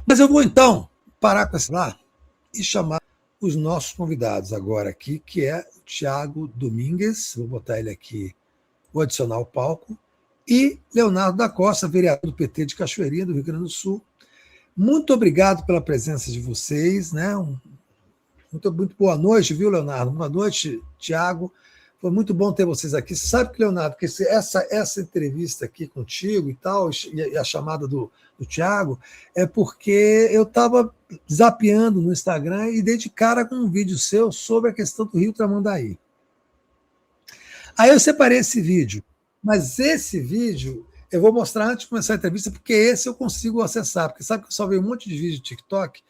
Mas eu vou, então, parar com esse lá e chamar os nossos convidados agora aqui, que é o Tiago Domingues, vou botar ele aqui, vou adicionar ao palco, e Leonardo da Costa, vereador do PT de Cachoeirinha, do Rio Grande do Sul. Muito obrigado pela presença de vocês, né? Muito boa noite, viu, Leonardo? Boa noite, Tiago. Foi muito bom ter vocês aqui. Você sabe que, Leonardo, que essa entrevista aqui contigo e tal, e a chamada do Tiago, é porque eu estava zapeando no Instagram e dei de cara com um vídeo seu sobre a questão do Rio Tramandaí. Aí eu separei esse vídeo, mas esse vídeo eu vou mostrar antes de começar a entrevista, porque esse eu consigo acessar, porque sabe que eu salvei um monte de vídeo de TikTok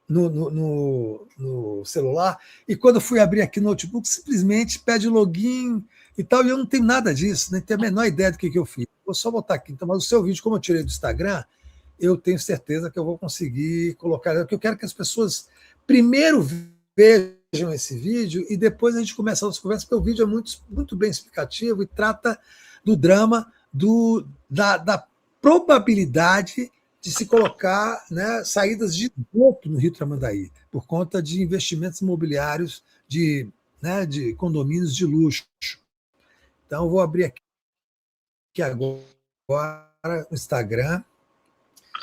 no celular, e quando eu fui abrir aqui no notebook, simplesmente pede login e tal, e eu não tenho nada disso, nem tenho a menor ideia do que eu fiz. Vou só botar aqui, então, mas o seu vídeo, como eu tirei do Instagram, eu tenho certeza que eu vou conseguir colocar, porque eu quero que as pessoas primeiro vejam esse vídeo e depois a gente começa a outra conversa, porque o vídeo é muito bem explicativo e trata do drama da probabilidade de se colocar, né, saídas de esgoto no Rio Tramandaí, por conta de investimentos imobiliários de condomínios de luxo. Então, eu vou abrir aqui agora o Instagram.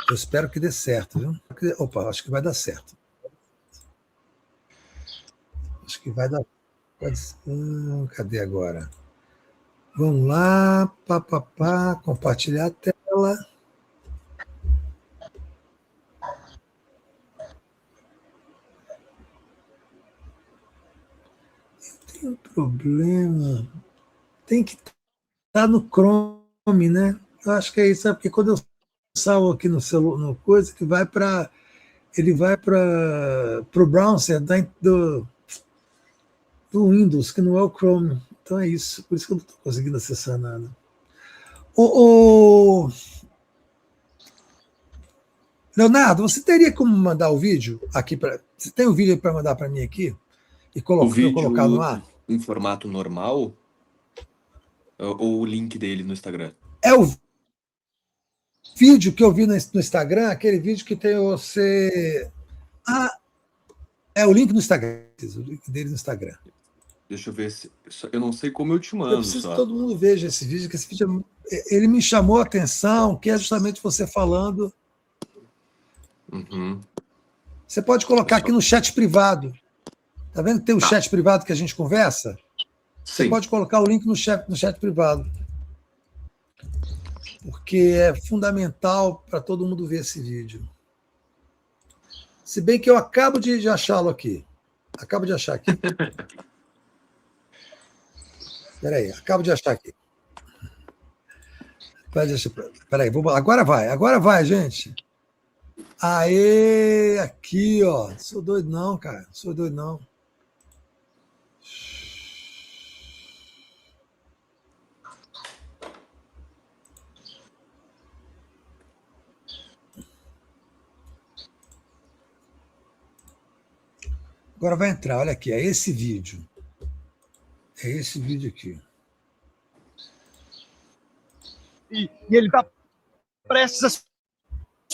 Eu espero que dê certo, viu? Opa, acho que vai dar certo. Acho que vai dar. Cadê agora? Vamos lá, compartilhar a tela. Tem um problema. Tem que estar no Chrome, né? Eu acho que é isso, porque quando eu salvo aqui no celular, no coisa, que vai para. Ele vai para o browser do Windows, que não é o Chrome. Então é isso, por isso que eu não estou conseguindo acessar nada. Leonardo, você teria como mandar o vídeo aqui para. Você tem o vídeo para mandar para mim aqui? E colocar no ar? Em formato normal? Ou o link dele no Instagram? É o vídeo que eu vi no Instagram, aquele vídeo que tem você. É o link no Instagram. O link dele no Instagram. Deixa eu ver se. Eu não sei como eu te mando. Eu preciso que todo mundo veja esse vídeo, que esse vídeo ele me chamou a atenção, que é justamente você falando. Uhum. Você pode colocar aqui no chat privado. Tá vendo que tem o chat privado que a gente conversa? Você pode colocar o link no chat privado. Porque é fundamental para todo mundo ver esse vídeo. Se bem que eu acabo de achá-lo aqui. Acabo de achar aqui. Espera aí, acabo de achar aqui. Espera aí, agora vai, gente. Aê, aqui, ó. Sou doido não, cara. Sou doido não. Agora vai entrar, olha aqui, é esse vídeo. É esse vídeo aqui. E ele está prestes a se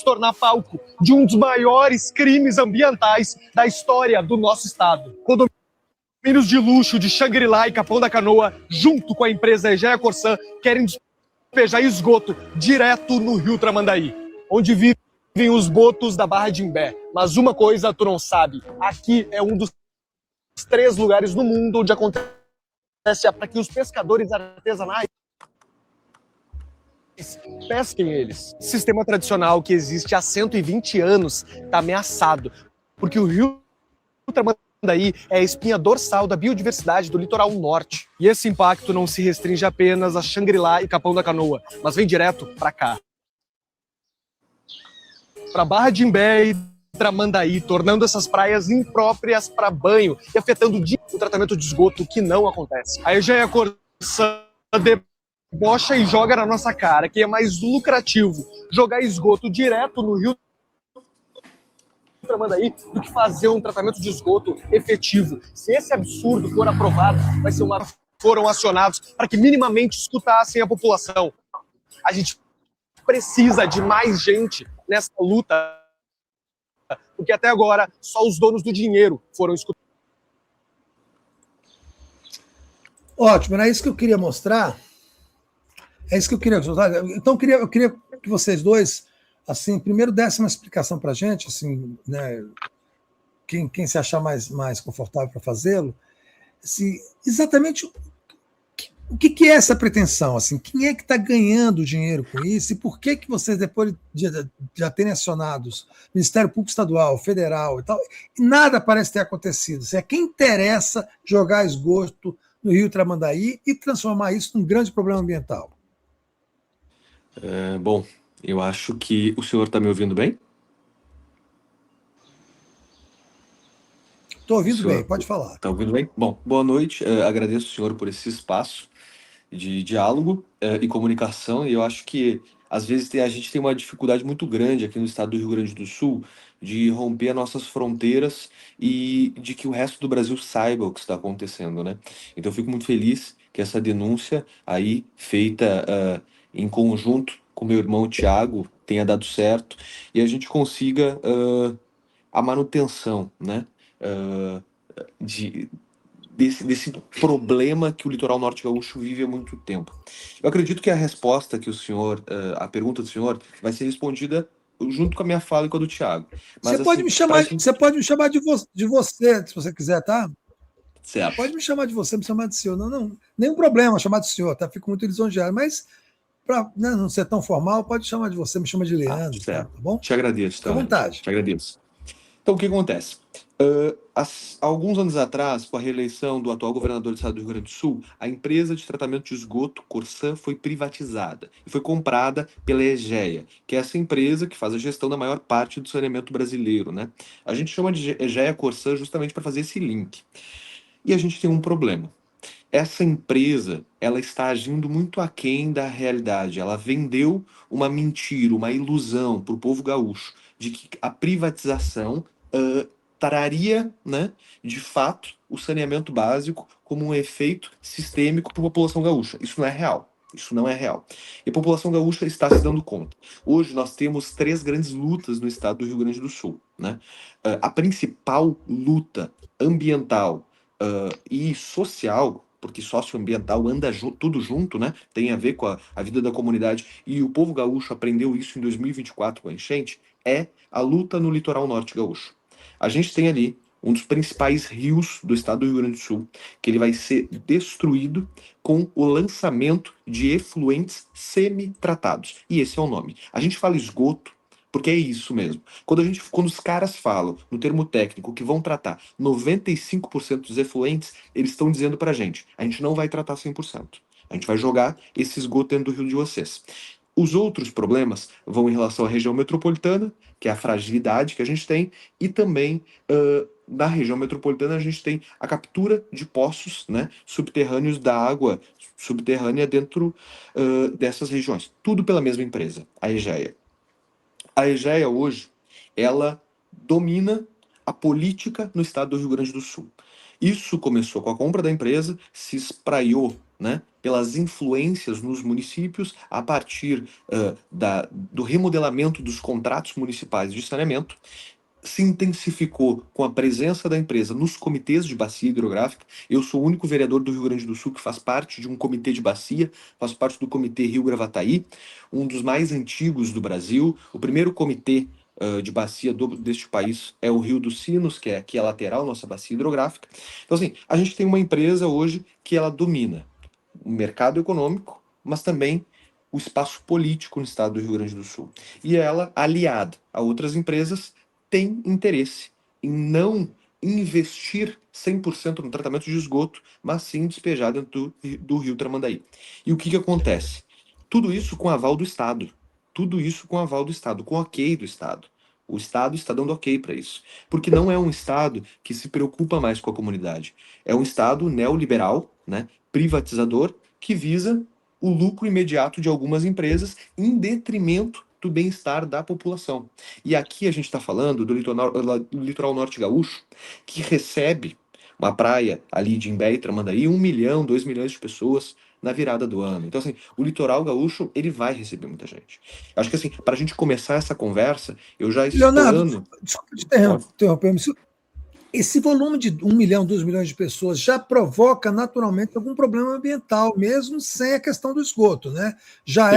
tornar palco de um dos maiores crimes ambientais da história do nosso estado. Condomínios de luxo de Xangri-Lá e Capão da Canoa, junto com a empresa Egea Corsan, querem despejar esgoto direto no Rio Tramandaí, onde vivem os botos da Barra de Imbé. Mas uma coisa tu não sabe, aqui é um dos 3 lugares no mundo onde acontece para que os pescadores artesanais pesquem eles. O sistema tradicional que existe há 120 anos está ameaçado, porque o Rio Tramandaí é a espinha dorsal da biodiversidade do litoral norte. E esse impacto não se restringe apenas a Xangri-Lá e Capão da Canoa, mas vem direto para cá. Para Barra de Imbé e Tramandaí, tornando essas praias impróprias para banho e afetando o tratamento de esgoto, que não acontece. A Egea Corsan debocha e joga na nossa cara que é mais lucrativo jogar esgoto direto no Rio Tramandaí do que fazer um tratamento de esgoto efetivo. Se esse absurdo for aprovado, vai ser foram acionados para que minimamente escutassem a população. A gente precisa de mais gente nessa luta porque até agora só os donos do dinheiro foram escutados. Ótimo, era isso que eu queria mostrar. É isso que eu queria mostrar. Então, eu queria que vocês dois, assim, primeiro dessem uma explicação para a gente, assim, né, quem se achar mais confortável para fazê-lo, assim, exatamente o que é essa pretensão? Assim, quem é que está ganhando dinheiro com isso e por que vocês, depois de já terem acionados Ministério Público Estadual, Federal e tal, nada parece ter acontecido? Assim, é quem interessa jogar esgoto no Rio Tramandaí e transformar isso num grande problema ambiental? Bom, eu acho que o senhor está me ouvindo bem? Estou O ouvindo bem, senhor pode falar. está ouvindo bem? Bom, boa noite. Agradeço o senhor por esse espaço de diálogo e comunicação. E eu acho que, às vezes, a gente tem uma dificuldade muito grande aqui no estado do Rio Grande do Sul de romper as nossas fronteiras e de que o resto do Brasil saiba o que está acontecendo, né? Então, eu fico muito feliz que essa denúncia aí, feita em conjunto com meu irmão Tiago, tenha dado certo e a gente consiga a manutenção, né? ah, de, desse problema que o litoral norte gaúcho vive há muito tempo. Eu acredito que a resposta que o senhor, a pergunta do senhor, vai ser respondida junto com a minha fala e com a do Tiago. Você Mas pode assim, me para a chamar, gente. você pode me chamar de você, se você quiser, tá? Certo. Pode me chamar de você, me chamar de senhor. Não, não, nenhum problema chamar de senhor, tá? Fico muito lisonjeado, mas para não ser tão formal, pode chamar de você, me chama de Leandro, tá Certo. bom? Te agradeço, Fica à tá, Leandro? vontade. Te agradeço. Então, o que acontece? Alguns anos atrás, com a reeleição do atual governador do estado do Rio Grande do Sul, a empresa de tratamento de esgoto, Corsã, foi privatizada e foi comprada pela Egea, que é essa empresa que faz a gestão da maior parte do saneamento brasileiro, né? A gente chama de Egea Corsã justamente para fazer esse link. E a gente tem um problema. Essa empresa, ela está agindo muito aquém da realidade. Ela vendeu uma mentira, uma ilusão para o povo gaúcho de que a privatização traria, né, de fato, o saneamento básico como um efeito sistêmico para a população gaúcha. Isso não é real. Isso não é real. E a população gaúcha está se dando conta. Hoje nós temos três grandes lutas no estado do Rio Grande do Sul, né? A principal luta ambiental e social, porque socioambiental anda tudo junto, né? Tem a ver com a vida da comunidade, e o povo gaúcho aprendeu isso em 2024 com a enchente, é a luta no litoral norte gaúcho. A gente tem ali um dos principais rios do estado do Rio Grande do Sul, que ele vai ser destruído com o lançamento de efluentes semi-tratados. E esse é o nome. A gente fala esgoto porque é isso mesmo. Quando os caras falam, no termo técnico, que vão tratar 95% dos efluentes, eles estão dizendo pra gente, a gente não vai tratar 100%. A gente vai jogar esse esgoto dentro do rio de vocês. Os outros problemas vão em relação à região metropolitana, que é a fragilidade que a gente tem, e também na região metropolitana a gente tem a captura de poços, né, subterrâneos da água subterrânea dentro dessas regiões. Tudo pela mesma empresa, a Egea. A Egea hoje, ela domina a política no estado do Rio Grande do Sul. Isso começou com a compra da empresa, se espraiou, né, pelas influências nos municípios a partir do remodelamento dos contratos municipais de saneamento, se intensificou com a presença da empresa nos comitês de bacia hidrográfica. Eu sou o único vereador do Rio Grande do Sul que faz parte de um comitê de bacia, faço parte do Comitê Rio Gravataí, um dos mais antigos do Brasil. O primeiro comitê de bacia deste país é o Rio dos Sinos, que é aqui a lateral, nossa bacia hidrográfica. Então, assim, a gente tem uma empresa hoje que ela domina o mercado econômico, mas também o espaço político no estado do Rio Grande do Sul. E ela, aliada a outras empresas, tem interesse em não investir 100% no tratamento de esgoto, mas sim despejar dentro do rio Tramandaí. E o que acontece? Tudo isso com aval do Estado. Tudo isso com aval do Estado, com ok do Estado. O Estado está dando ok para isso. Porque não é um Estado que se preocupa mais com a comunidade. É um Estado neoliberal, né, privatizador, que visa o lucro imediato de algumas empresas em detrimento do bem-estar da população. E aqui a gente está falando do litoral norte gaúcho, que recebe uma praia ali de Imbé e Tramandaí, 1 milhão, 2 milhões de pessoas na virada do ano. Então, assim, o litoral gaúcho, ele vai receber muita gente. Acho que, assim, para a gente começar essa conversa, eu já Leonardo, explano... desculpa te interromper, mas esse volume de 1 milhão, 2 milhões de pessoas já provoca naturalmente algum problema ambiental, mesmo sem a questão do esgoto, né? Sim, Já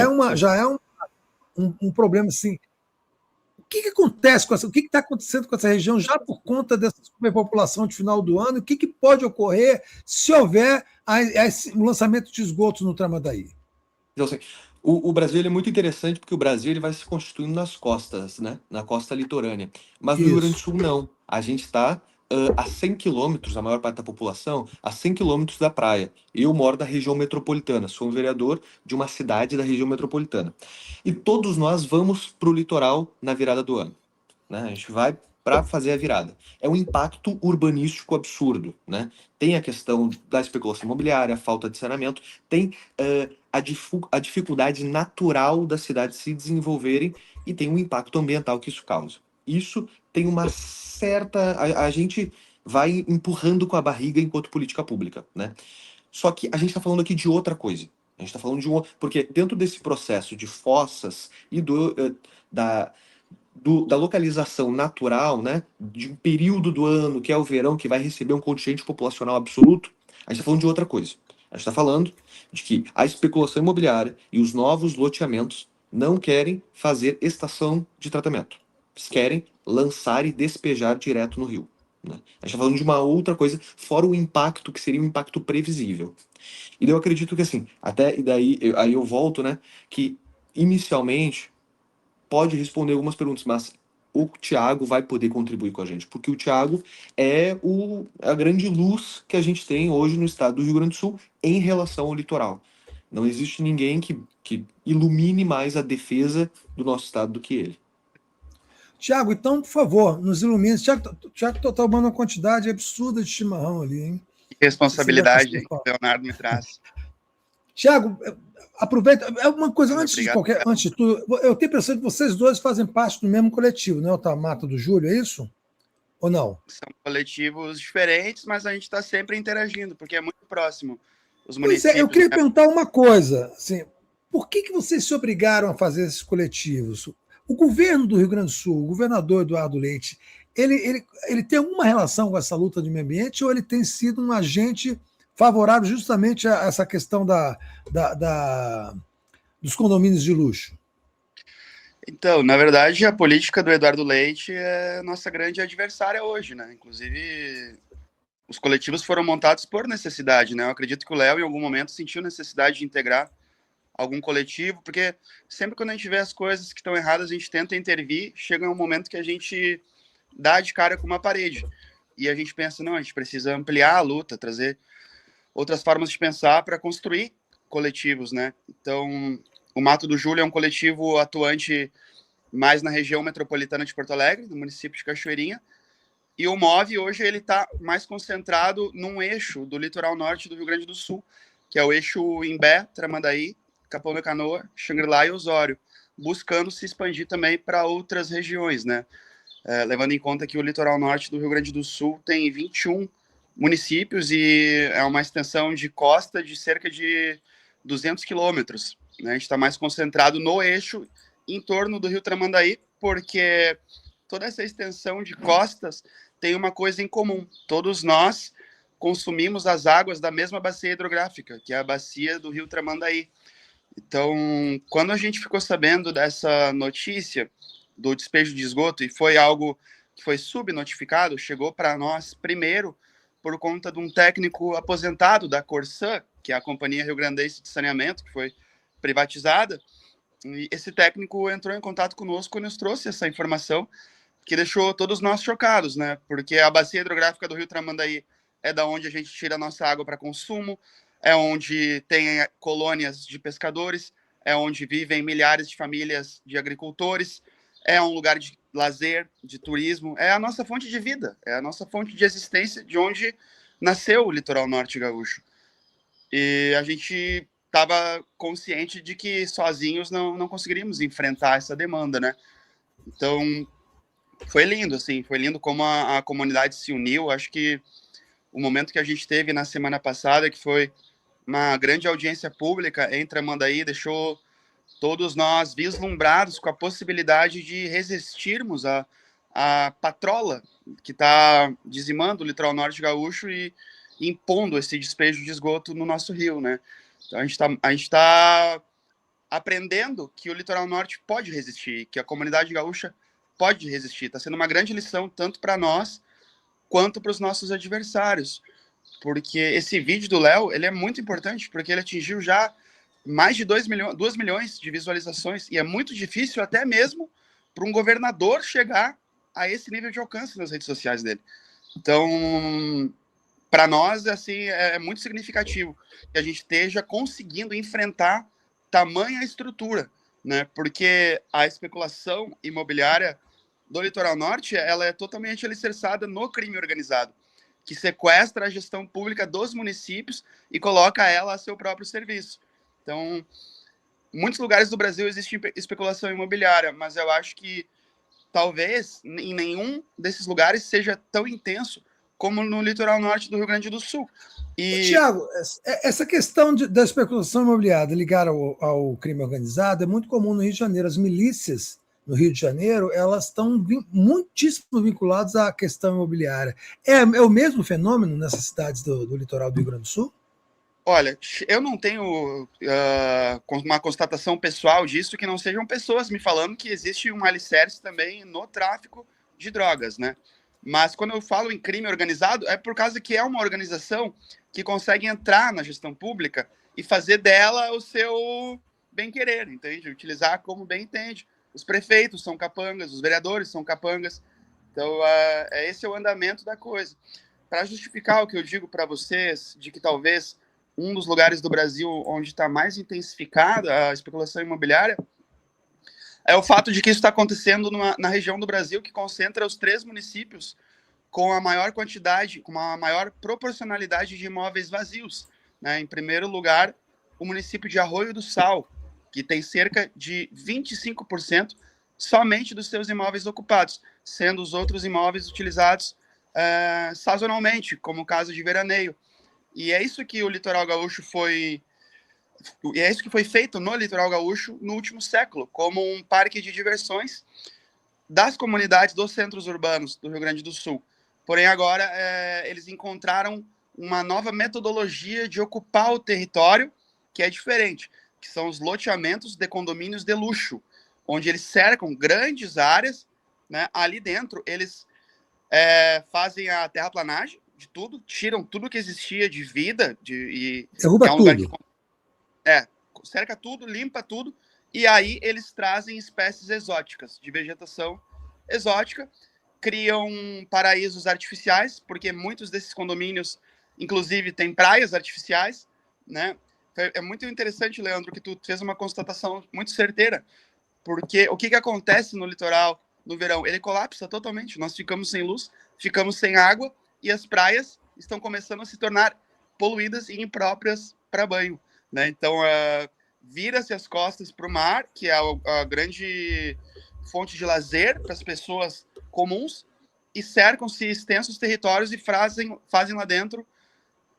é um problema assim. O que acontece com essa? O que está acontecendo com essa região já por conta dessa superpopulação de final do ano? O que pode ocorrer se houver o lançamento de esgotos no Tramandaí? então, assim, o Brasil ele é muito interessante porque o Brasil ele vai se constituindo nas costas, né? Na costa litorânea. Mas no Rio Grande do Isso. Sul, não. A gente está a 100 quilômetros, a maior parte da população, a 100 quilômetros da praia. Eu moro da região metropolitana, sou um vereador de uma cidade da região metropolitana. E todos nós vamos para o litoral na virada do ano, né? A gente vai para fazer a virada. É um impacto urbanístico absurdo, né? Tem a questão da especulação imobiliária, a falta de saneamento, tem a dificuldade natural das cidades se desenvolverem e tem um impacto ambiental que isso causa. Isso tem uma certa... A gente vai empurrando com a barriga enquanto política pública, né? Só que a gente está falando aqui de outra coisa. A gente está falando de um... Porque dentro desse processo de fossas e da localização natural, né, de um período do ano, que é o verão, que vai receber um contingente populacional absoluto, a gente está falando de outra coisa. A gente está falando de que a especulação imobiliária e os novos loteamentos não querem fazer estação de tratamento. Eles querem lançar e despejar direto no rio, né? A gente está falando de uma outra coisa, fora o impacto, que seria um impacto previsível. E eu acredito que, assim, até e daí, aí eu volto, né, que inicialmente pode responder algumas perguntas, mas o Thiago vai poder contribuir com a gente, porque o Thiago é a grande luz que a gente tem hoje no estado do Rio Grande do Sul em relação ao litoral. Não existe ninguém que ilumine mais a defesa do nosso estado do que ele. Tiago, então, por favor, nos ilumine. Tiago está tomando uma quantidade absurda de chimarrão ali, hein? Que responsabilidade que o Leonardo me traz. Tiago, aproveita. É uma coisa, Obrigado. antes de tudo, eu tenho a impressão que vocês dois fazem parte do mesmo coletivo, né? O Mata do Júlio, é isso? Ou não? São coletivos diferentes, mas a gente está sempre interagindo, porque é muito próximo. Os Pois municípios, é, eu queria perguntar uma coisa. Assim, por que vocês se obrigaram a fazer esses coletivos? O governo do Rio Grande do Sul, o governador Eduardo Leite, ele tem alguma relação com essa luta de meio ambiente ou ele tem sido um agente favorável justamente a essa questão dos condomínios de luxo? Então, na verdade, a política do Eduardo Leite é nossa grande adversária hoje, né? Inclusive, os coletivos foram montados por necessidade, né? Eu acredito que o Léo, em algum momento, sentiu necessidade de integrar algum coletivo, porque sempre quando a gente vê as coisas que estão erradas, a gente tenta intervir, chega um momento que a gente dá de cara com uma parede. E a gente pensa, não, a gente precisa ampliar a luta, trazer outras formas de pensar para construir coletivos, né? Então, o Mato do Júlio é um coletivo atuante mais na região metropolitana de Porto Alegre, no município de Cachoeirinha, e o MOVE hoje ele está mais concentrado num eixo do litoral norte do Rio Grande do Sul, que é o eixo Imbé, Tramandaí, Capão da Canoa, Xangri-Lá e Osório, buscando se expandir também para outras regiões, né? Levando em conta que o litoral norte do Rio Grande do Sul tem 21 municípios e é uma extensão de costa de cerca de 200 quilômetros, né? A gente está mais concentrado no eixo em torno do Rio Tramandaí, porque toda essa extensão de costas tem uma coisa em comum. Todos nós consumimos as águas da mesma bacia hidrográfica, que é a bacia do Rio Tramandaí. Então, quando a gente ficou sabendo dessa notícia do despejo de esgoto, e foi algo que foi subnotificado, chegou para nós primeiro por conta de um técnico aposentado da Corsã, que é a Companhia Rio Grandense de Saneamento, que foi privatizada, e esse técnico entrou em contato conosco e nos trouxe essa informação, que deixou todos nós chocados, né? Porque a bacia hidrográfica do Rio Tramandaí é da onde a gente tira a nossa água para consumo, é onde tem colônias de pescadores, é onde vivem milhares de famílias de agricultores, é um lugar de lazer, de turismo, é a nossa fonte de vida, é a nossa fonte de existência, de onde nasceu o litoral norte gaúcho. E a gente estava consciente de que sozinhos não conseguiríamos enfrentar essa demanda, né? Então, foi lindo, assim, foi lindo como a comunidade se uniu. Acho que o momento que a gente teve na semana passada, que foi uma grande audiência pública em Tramandaí, deixou todos nós vislumbrados com a possibilidade de resistirmos à patrola que está dizimando o litoral norte gaúcho e impondo esse despejo de esgoto no nosso rio, né? Então, a gente tá aprendendo que o litoral norte pode resistir, que a comunidade gaúcha pode resistir. Está sendo uma grande lição tanto para nós quanto para os nossos adversários, porque esse vídeo do Léo, ele é muito importante, porque ele atingiu já mais de 2 milhões de visualizações, e é muito difícil até mesmo para um governador chegar a esse nível de alcance nas redes sociais dele. Então, para nós, assim, é muito significativo que a gente esteja conseguindo enfrentar tamanha estrutura, né? Porque a especulação imobiliária do litoral norte, ela é totalmente alicerçada no crime organizado, que sequestra a gestão pública dos municípios e coloca ela a seu próprio serviço. Então, em muitos lugares do Brasil existe especulação imobiliária, mas eu acho que talvez em nenhum desses lugares seja tão intenso como no litoral norte do Rio Grande do Sul. Tiago, essa questão da especulação imobiliária ligada ao crime organizado é muito comum no Rio de Janeiro. As milícias no Rio de Janeiro, elas estão muitíssimo vinculadas à questão imobiliária. É o mesmo fenômeno nessas cidades do litoral do Rio Grande do Sul? Olha, eu não tenho uma constatação pessoal disso, que não sejam pessoas me falando que existe um alicerce também no tráfico de drogas, né? Mas quando eu falo em crime organizado, é por causa que é uma organização que consegue entrar na gestão pública e fazer dela o seu bem-querer, entende? Utilizar como bem entende. Os prefeitos são capangas, os vereadores são capangas. Então, esse é o andamento da coisa. Para justificar o que eu digo para vocês, de que talvez um dos lugares do Brasil onde está mais intensificada a especulação imobiliária é o fato de que isso está acontecendo na região do Brasil que concentra os 3 municípios com a maior quantidade, com a maior proporcionalidade de imóveis vazios, né? Em primeiro lugar, o município de Arroio do Sal, que tem cerca de 25% somente dos seus imóveis ocupados, sendo os outros imóveis utilizados sazonalmente, como casa de veraneio. E é isso que o litoral gaúcho é isso que foi feito no litoral gaúcho no último século, como um parque de diversões das comunidades dos centros urbanos do Rio Grande do Sul. Porém, agora eles encontraram uma nova metodologia de ocupar o território, que é diferente, que são os loteamentos de condomínios de luxo, onde eles cercam grandes áreas, né? Ali dentro, eles fazem a terraplanagem de tudo, tiram tudo que existia de vida, derruba tudo. Cerca tudo, limpa tudo, e aí eles trazem espécies exóticas, de vegetação exótica, criam paraísos artificiais, porque muitos desses condomínios, inclusive, têm praias artificiais, né? É muito interessante, Leandro, que tu fez uma constatação muito certeira, porque o que acontece no litoral no verão? Ele colapsa totalmente, nós ficamos sem luz, ficamos sem água, e as praias estão começando a se tornar poluídas e impróprias para banho, né? Então, vira-se as costas para o mar, que é a grande fonte de lazer para as pessoas comuns, e cercam-se extensos territórios e fazem lá dentro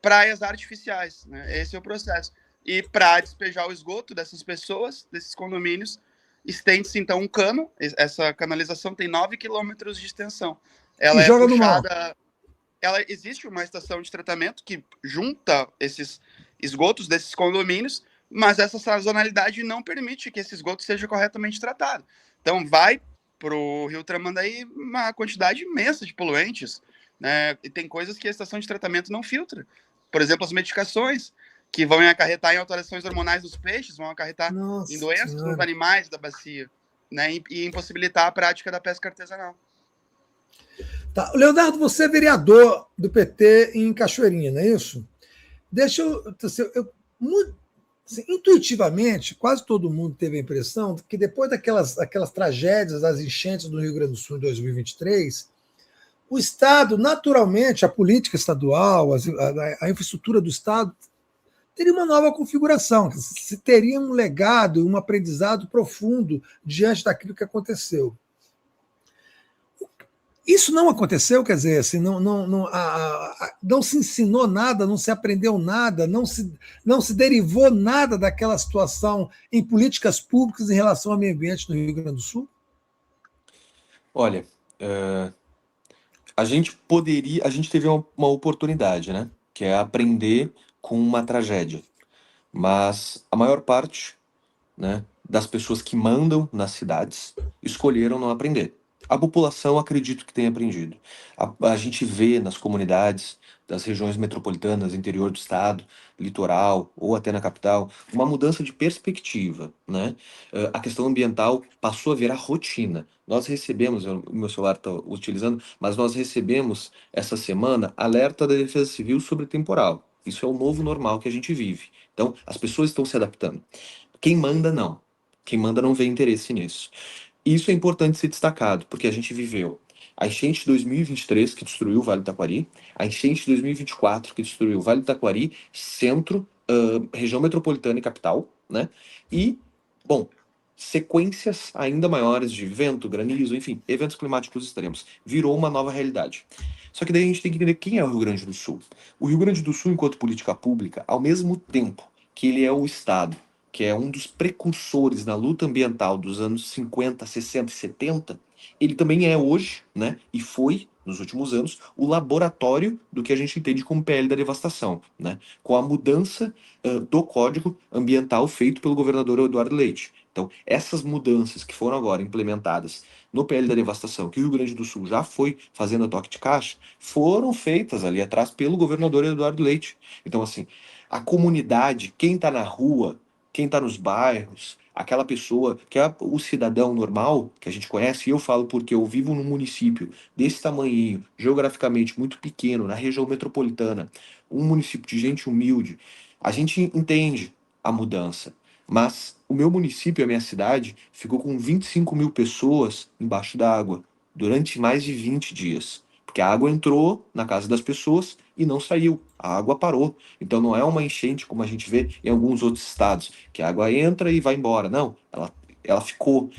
praias artificiais, né? Esse é o processo. E para despejar o esgoto dessas pessoas, desses condomínios, estende-se então um cano. Essa canalização tem 9 quilômetros de extensão. Ela joga puxada. No mar. Existe uma estação de tratamento que junta esses esgotos desses condomínios, mas essa sazonalidade não permite que esse esgoto seja corretamente tratado. Então, vai para o Rio Tramandaí uma quantidade imensa de poluentes, né? E tem coisas que a estação de tratamento não filtra. Por exemplo, as medicações, que vão acarretar em alterações hormonais dos peixes, vão acarretar em doenças nos animais da bacia, né? E impossibilitar a prática da pesca artesanal. Tá. Leonardo, você é vereador do PT em Cachoeirinha, não é isso? Deixa assim, intuitivamente, quase todo mundo teve a impressão que depois daquelas tragédias das enchentes do Rio Grande do Sul em 2023, o Estado, naturalmente, a política estadual, a infraestrutura do Estado, teria uma nova configuração, se teria um legado, um aprendizado profundo diante daquilo que aconteceu. Isso não aconteceu, quer dizer, assim, não se ensinou nada, não se aprendeu nada, não se derivou nada daquela situação em políticas públicas em relação ao meio ambiente no Rio Grande do Sul? Olha, eh, a gente teve uma oportunidade, né? Que é aprender com uma tragédia. Mas a maior parte, né, das pessoas que mandam nas cidades escolheram não aprender. A população acredito que tenha aprendido. A gente vê nas comunidades das regiões metropolitanas, interior do estado, litoral ou até na capital, uma mudança de perspectiva, né? A questão ambiental passou a virar rotina. Nós recebemos, o meu celular está utilizando, mas nós recebemos essa semana alerta da Defesa Civil sobre temporal. Isso é o novo normal que a gente vive. Então, as pessoas estão se adaptando. Quem manda, não. Quem manda não vê interesse nisso. Isso é importante ser destacado, porque a gente viveu a enchente de 2023, que destruiu o Vale do Taquari, a enchente de 2024, que destruiu o Vale do Taquari, centro, região metropolitana e capital, né? E, bom, sequências ainda maiores de vento, granizo, enfim, eventos climáticos extremos. Virou uma nova realidade. Só que daí a gente tem que entender quem é o Rio Grande do Sul. O Rio Grande do Sul, enquanto política pública, ao mesmo tempo que ele é o Estado que é um dos precursores na luta ambiental dos anos 50, 60 e 70, ele também é hoje, né, e foi, nos últimos anos, o laboratório do que a gente entende como PL da devastação, né, com a mudança do Código Ambiental feito pelo governador Eduardo Leite. Então, essas mudanças que foram agora implementadas no PL da devastação, que o Rio Grande do Sul já foi fazendo a toque de caixa, foram feitas ali atrás pelo governador Eduardo Leite. Então, assim, a comunidade, quem está na rua, quem está nos bairros, aquela pessoa que é o cidadão normal que a gente conhece, e eu falo porque eu vivo num município desse tamanhinho, geograficamente muito pequeno, na região metropolitana, um município de gente humilde, a gente entende a mudança. Mas o meu município, a minha cidade, ficou com 25 mil pessoas embaixo d'água durante mais de 20 dias. Porque a água entrou na casa das pessoas e não saiu. A água parou. Então não é uma enchente como a gente vê em alguns outros estados, que a água entra e vai embora. Não, ela ficou.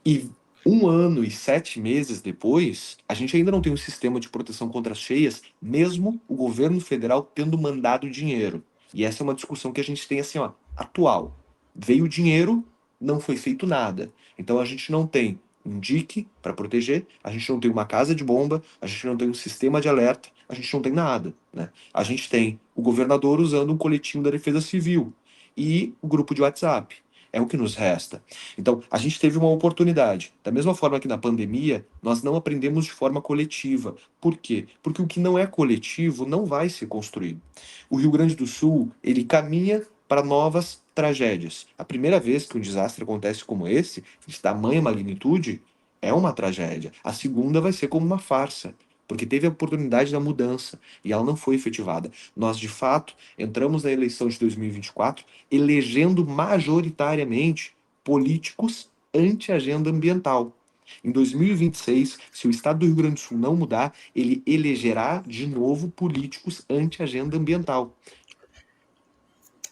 E 1 ano e 7 meses depois, a gente ainda não tem um sistema de proteção contra as cheias, mesmo o governo federal tendo mandado dinheiro. E essa é uma discussão que a gente tem assim, ó, atual. Veio dinheiro, não foi feito nada. Então a gente não tem um dique para proteger, a gente não tem uma casa de bomba, a gente não tem um sistema de alerta, a gente não tem nada, né? A gente tem o governador usando um coletinho da Defesa Civil e o grupo de WhatsApp. É o que nos resta. Então, a gente teve uma oportunidade. Da mesma forma que na pandemia, nós não aprendemos de forma coletiva. Por quê? Porque o que não é coletivo não vai ser construído. O Rio Grande do Sul, ele caminha para novas tragédias. A primeira vez que um desastre acontece como esse, de tamanha magnitude, é uma tragédia. A segunda vai ser como uma farsa, porque teve a oportunidade da mudança e ela não foi efetivada. Nós, de fato, entramos na eleição de 2024 elegendo majoritariamente políticos anti-agenda ambiental. Em 2026, se o estado do Rio Grande do Sul não mudar, ele elegerá de novo políticos anti-agenda ambiental.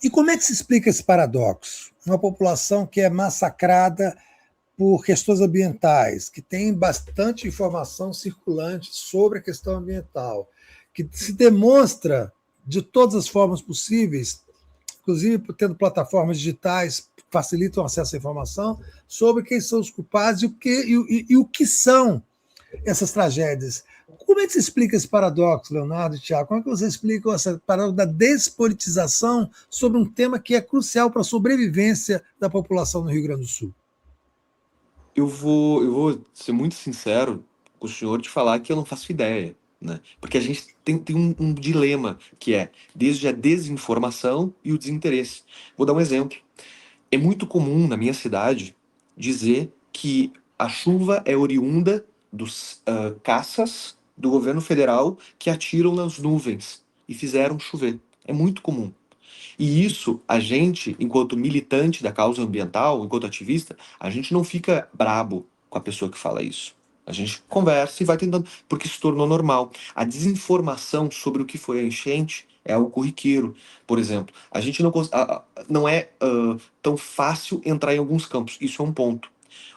E como é que se explica esse paradoxo? Uma população que é massacrada por questões ambientais, que tem bastante informação circulante sobre a questão ambiental, que se demonstra de todas as formas possíveis, inclusive tendo plataformas digitais que facilitam o acesso à informação, sobre quem são os culpados e o que são essas tragédias. Como é que se explica esse paradoxo, Leonardo e Tiago? Como é que você explica essa paradoxo da despolitização sobre um tema que é crucial para a sobrevivência da população no Rio Grande do Sul? Eu vou ser muito sincero com o senhor de falar que eu não faço ideia, né? Porque a gente tem um dilema que é desde a desinformação e o desinteresse. Vou dar um exemplo. É muito comum na minha cidade dizer que a chuva é oriunda dos caças do governo federal que atiram nas nuvens e fizeram chover. É muito comum. E isso, a gente, enquanto militante da causa ambiental, enquanto ativista, a gente não fica brabo com a pessoa que fala isso. A gente conversa e vai tentando, porque se tornou normal. A desinformação sobre o que foi a enchente é algo corriqueiro. Por exemplo, a gente não é tão fácil entrar em alguns campos. Isso é um ponto.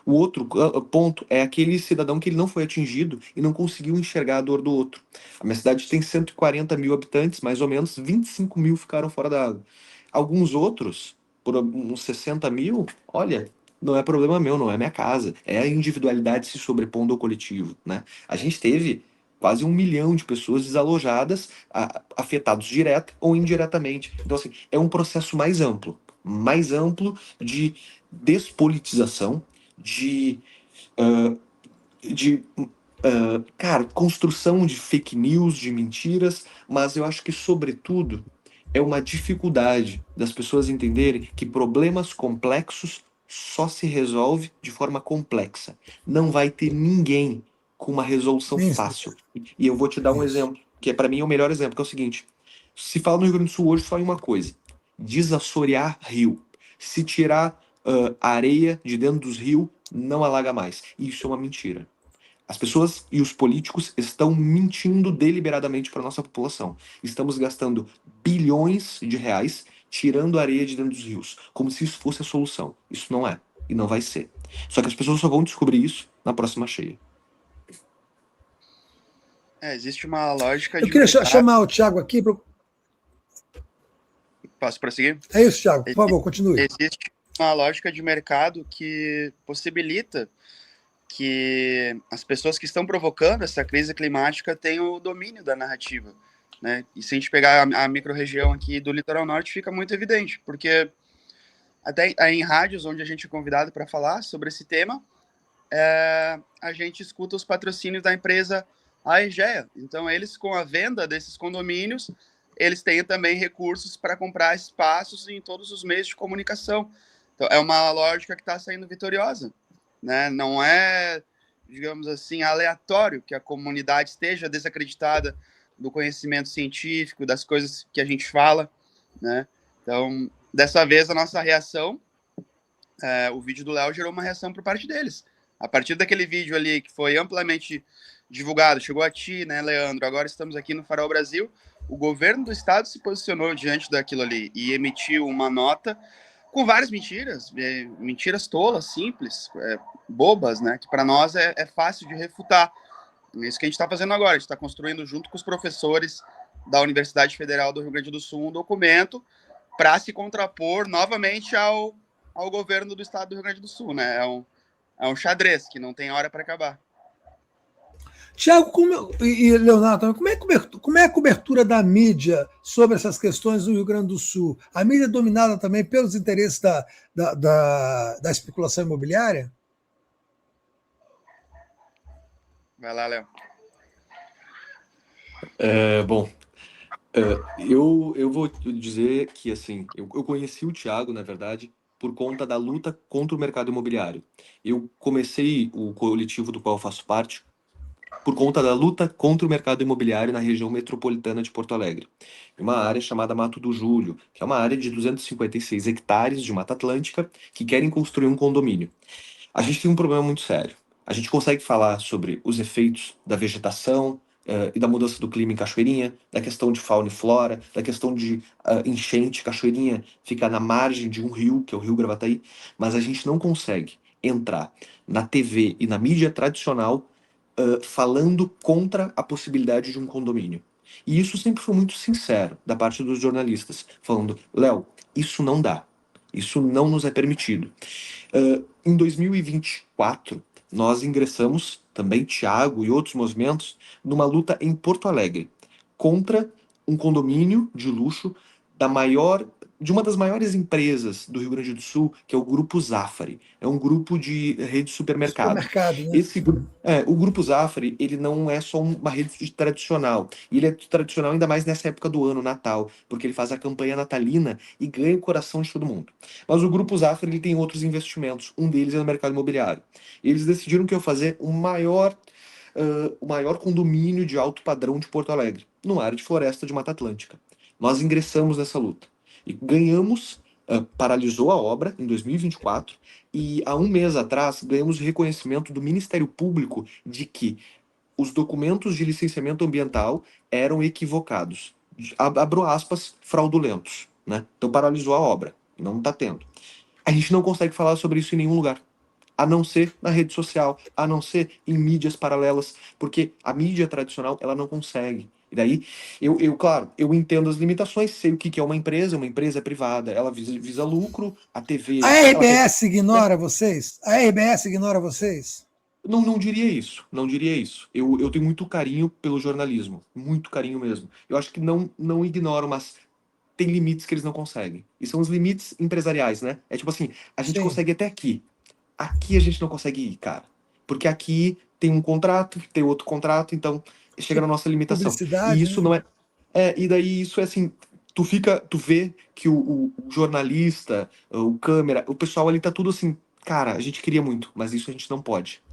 O outro ponto é aquele cidadão que ele não foi atingido e não conseguiu enxergar a dor do outro. A minha cidade tem 140 mil habitantes, mais ou menos 25 mil ficaram fora da água. Alguns outros, por uns 60 mil, olha, não é problema meu, não é minha casa. É a individualidade se sobrepondo ao coletivo, né? A gente teve quase 1 milhão de pessoas desalojadas, afetados direta ou indiretamente. Então, assim, é um processo mais amplo de despolitização, de, ah, cara, construção de fake news, de mentiras, mas eu acho que, sobretudo, é uma dificuldade das pessoas entenderem que problemas complexos só se resolve de forma complexa. Não vai ter ninguém com uma resolução Sim, sim, fácil. E eu vou te dar um isso. exemplo, que é para mim o melhor exemplo, que é o seguinte: se fala no Rio Grande do Sul hoje só em uma coisa: desassorear rio. Se tirar areia de dentro dos rios, não alaga mais. Isso é uma mentira. As pessoas e os políticos estão mentindo deliberadamente para a nossa população. Estamos gastando bilhões de reais tirando areia de dentro dos rios, como se isso fosse a solução. Isso não é, e não vai ser. Só que as pessoas só vão descobrir isso na próxima cheia. Existe uma lógica Eu de queria mercado. chamar o Tiago aqui. Posso prosseguir? É isso, Tiago, por favor, continue. Existe uma lógica de mercado que possibilita que as pessoas que estão provocando essa crise climática tenham o domínio da narrativa, né? E se a gente pegar a microrregião aqui do Litoral Norte, fica muito evidente, porque até em rádios onde a gente é convidado para falar sobre esse tema, a gente escuta os patrocínios da empresa Aegea. Então, eles, com a venda desses condomínios, eles têm também recursos para comprar espaços em todos os meios de comunicação. Então, é uma lógica que está saindo vitoriosa, né? Não é, digamos assim, aleatório que a comunidade esteja desacreditada do conhecimento científico, das coisas que a gente fala, né? Então, dessa vez, a nossa reação, o vídeo do Léo gerou uma reação por parte deles. A partir daquele vídeo ali que foi amplamente divulgado, chegou a ti, né, Leandro? Agora estamos aqui no Farol Brasil. O governo do estado se posicionou diante daquilo ali e emitiu uma nota com várias mentiras, mentiras tolas, simples, bobas, né? Que para nós é fácil de refutar. É isso que a gente está fazendo agora. A gente está construindo, junto com os professores da Universidade Federal do Rio Grande do Sul, um documento para se contrapor novamente ao governo do estado do Rio Grande do Sul, né? É um xadrez que não tem hora para acabar. Tiago e Leonardo, como é a cobertura da mídia sobre essas questões do Rio Grande do Sul? A mídia é dominada também pelos interesses da especulação imobiliária? Vai lá, Léo. Bom, eu vou dizer que, assim, eu conheci o Thiago, na verdade, por conta da luta contra o mercado imobiliário. Eu comecei o coletivo do qual eu faço parte por conta da luta contra o mercado imobiliário na região metropolitana de Porto Alegre. Uma área chamada Mato do Júlio, que é uma área de 256 hectares de Mata Atlântica que querem construir um condomínio. A gente tem um problema muito sério. A gente consegue falar sobre os efeitos da vegetação e da mudança do clima em Cachoeirinha, da questão de fauna e flora, da questão de enchente. Cachoeirinha fica na margem de um rio, que é o Rio Gravataí, mas a gente não consegue entrar na TV e na mídia tradicional falando contra a possibilidade de um condomínio. E isso sempre foi muito sincero da parte dos jornalistas, falando: Léo, isso não dá, isso não nos é permitido. Em 2024, nós ingressamos, também Thiago e outros movimentos, numa luta em Porto Alegre contra um condomínio de luxo de uma das maiores empresas do Rio Grande do Sul, que é o Grupo Zafari. É um grupo de rede de supermercado. Supermercado, né? O Grupo Zafari, ele não é só uma rede tradicional. Ele é tradicional ainda mais nessa época do ano, Natal, porque ele faz a campanha natalina e ganha o coração de todo mundo. Mas o Grupo Zafari, ele tem outros investimentos. Um deles é no mercado imobiliário. Eles decidiram que eu fazer o maior condomínio de alto padrão de Porto Alegre, numa área de floresta de Mata Atlântica. Nós ingressamos nessa luta e ganhamos, paralisou a obra em 2024 e há um mês atrás ganhamos o reconhecimento do Ministério Público de que os documentos de licenciamento ambiental eram equivocados, abro aspas, fraudulentos, né? Então paralisou a obra, não está tendo. A gente não consegue falar sobre isso em nenhum lugar. a não ser na rede social, a não ser em mídias paralelas, porque a mídia tradicional, ela não consegue. E daí, claro, eu entendo as limitações, sei o que que é uma empresa é privada, ela visa lucro, a A TV, ela quer... RBS ignora vocês? A RBS ignora vocês? Não, não diria isso, não diria isso. Eu tenho muito carinho pelo jornalismo, muito carinho mesmo. Eu acho que não ignoram, mas tem limites que eles não conseguem. E são os limites empresariais, né? É tipo assim, a gente Sim. consegue até aqui. Aqui a gente não consegue ir, cara. Porque aqui tem um contrato, tem outro contrato, então chega na nossa limitação. E Publicidade, isso né? não é. E daí isso é assim, tu vê que o jornalista, o câmera, o pessoal ali tá tudo assim, cara, a gente queria muito, mas isso a gente não pode.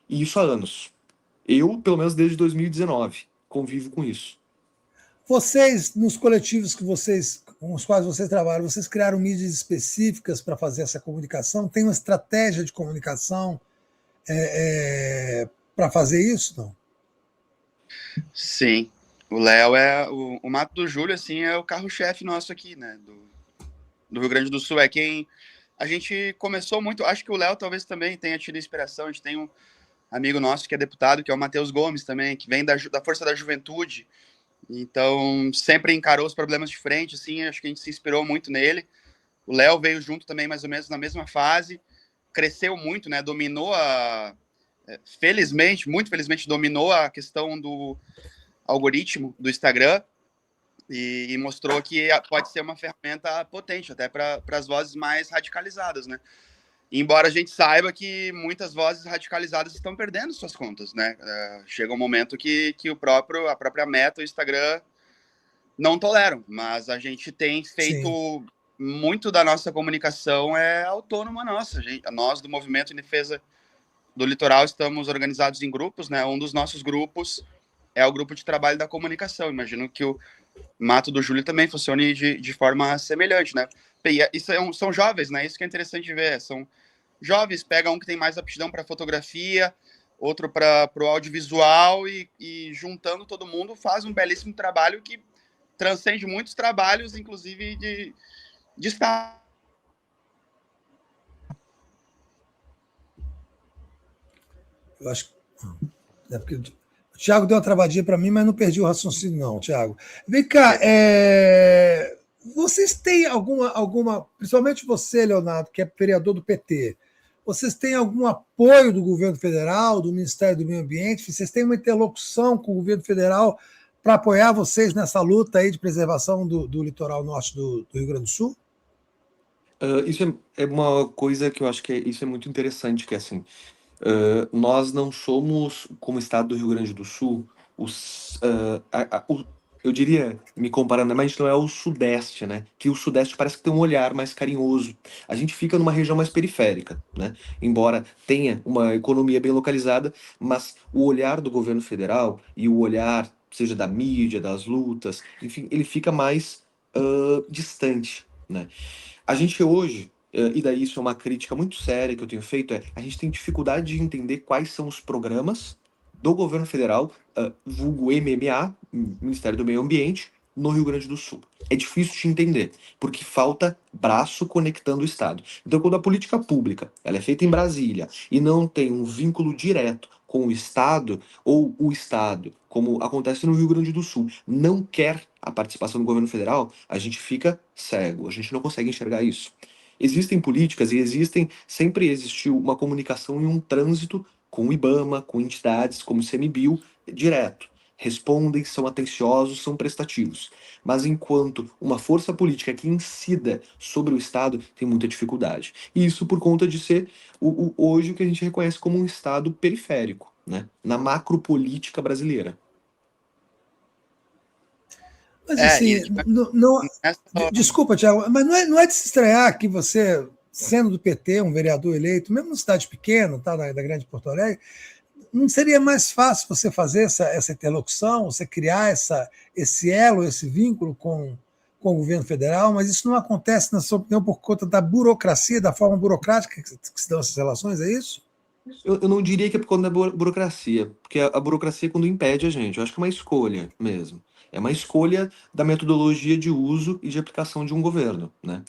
E isso há anos. Eu, pelo menos desde 2019, convivo com isso. Vocês, nos coletivos com os quais vocês trabalham, vocês criaram mídias específicas para fazer essa comunicação? Tem uma estratégia de comunicação para fazer isso? Não? Sim. O Léo é. O Mato do Júlio, assim, é o carro-chefe nosso aqui, né? Do Rio Grande do Sul. É quem. A gente começou muito. Acho que o Léo talvez também tenha tido inspiração. A gente tem um amigo nosso que é deputado, que é o Matheus Gomes também, que vem da Força da Juventude. Então, sempre encarou os problemas de frente, assim. Acho que a gente se inspirou muito nele. O Léo veio junto também, mais ou menos na mesma fase. Cresceu muito, né? Dominou a. Felizmente, muito felizmente, dominou a questão do algoritmo do Instagram e mostrou que pode ser uma ferramenta potente até para as vozes mais radicalizadas, né? Embora a gente saiba que muitas vozes radicalizadas estão perdendo suas contas, né? Chega um momento que a própria Meta, o Instagram, não toleram, mas a gente tem feito Sim. muito da nossa comunicação autônoma nossa. Nós do Movimento em Defesa do Litoral estamos organizados em grupos, né? Um dos nossos grupos é o grupo de trabalho da comunicação. Imagino que o Mato do Júlio também funcione de forma semelhante, né? Isso são jovens, né? Isso que é interessante ver. São jovens, pega um que tem mais aptidão para fotografia, outro para o audiovisual e juntando todo mundo faz um belíssimo trabalho que transcende muitos trabalhos, inclusive de Estado. Eu acho que porque o Thiago deu uma travadinha para mim, mas não perdi o raciocínio, não, Thiago. Vem cá, vocês têm alguma, principalmente você, Leonardo, que é vereador do PT, vocês têm algum apoio do governo federal, do Ministério do Meio Ambiente? Vocês têm uma interlocução com o governo federal para apoiar vocês nessa luta aí de preservação do litoral norte do Rio Grande do Sul? Isso é uma coisa que eu acho que isso é muito interessante, que é assim, nós não somos, como estado do Rio Grande do Sul, eu diria, me comparando, mas a gente não é o Sudeste, né? Que o Sudeste parece que tem um olhar mais carinhoso. A gente fica numa região mais periférica, né? Embora tenha uma economia bem localizada, mas o olhar do governo federal e o olhar, seja da mídia, das lutas, enfim, ele fica mais distante, né? A gente hoje, e daí isso é uma crítica muito séria que eu tenho feito, a gente tem dificuldade de entender quais são os programas do governo federal, vulgo MMA, Ministério do Meio Ambiente, no Rio Grande do Sul. É difícil de entender, porque falta braço conectando o Estado. Então, quando a política pública ela é feita em Brasília e não tem um vínculo direto com o Estado, ou o Estado, como acontece no Rio Grande do Sul, não quer a participação do governo federal, a gente fica cego, a gente não consegue enxergar isso. Existem políticas e sempre existiu uma comunicação e um trânsito com o IBAMA, com entidades como o ICMBio, direto. Respondem, são atenciosos, são prestativos. Mas enquanto uma força política que incida sobre o Estado tem muita dificuldade. E isso por conta de ser hoje o que a gente reconhece como um Estado periférico, né? Na macropolítica brasileira. Mas assim, desculpa, Tiago, mas não é de se estranhar que você, sendo do PT, um vereador eleito, mesmo em cidade pequena, tá, da grande Porto Alegre, não seria mais fácil você fazer essa interlocução, você criar esse elo, esse vínculo com o governo federal, mas isso não acontece, na sua opinião, por conta da burocracia, da forma burocrática que se dão essas relações, é isso? Eu não diria que é por conta da burocracia, porque a burocracia é quando impede a gente. Eu acho que é uma escolha mesmo. É uma escolha da metodologia de uso e de aplicação de um governo, né?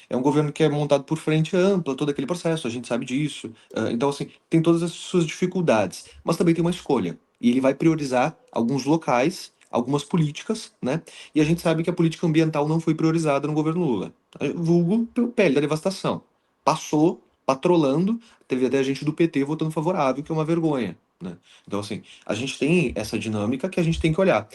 É um governo que é montado por frente ampla, todo aquele processo, a gente sabe disso. Então, assim, tem todas as suas dificuldades, mas também tem uma escolha. E ele vai priorizar alguns locais, algumas políticas, né? E a gente sabe que a política ambiental não foi priorizada no governo Lula. Vulgo pele da devastação. Passou patrolando, teve até gente do PT votando favorável, que é uma vergonha, né? Então, assim, a gente tem essa dinâmica que a gente tem que olhar.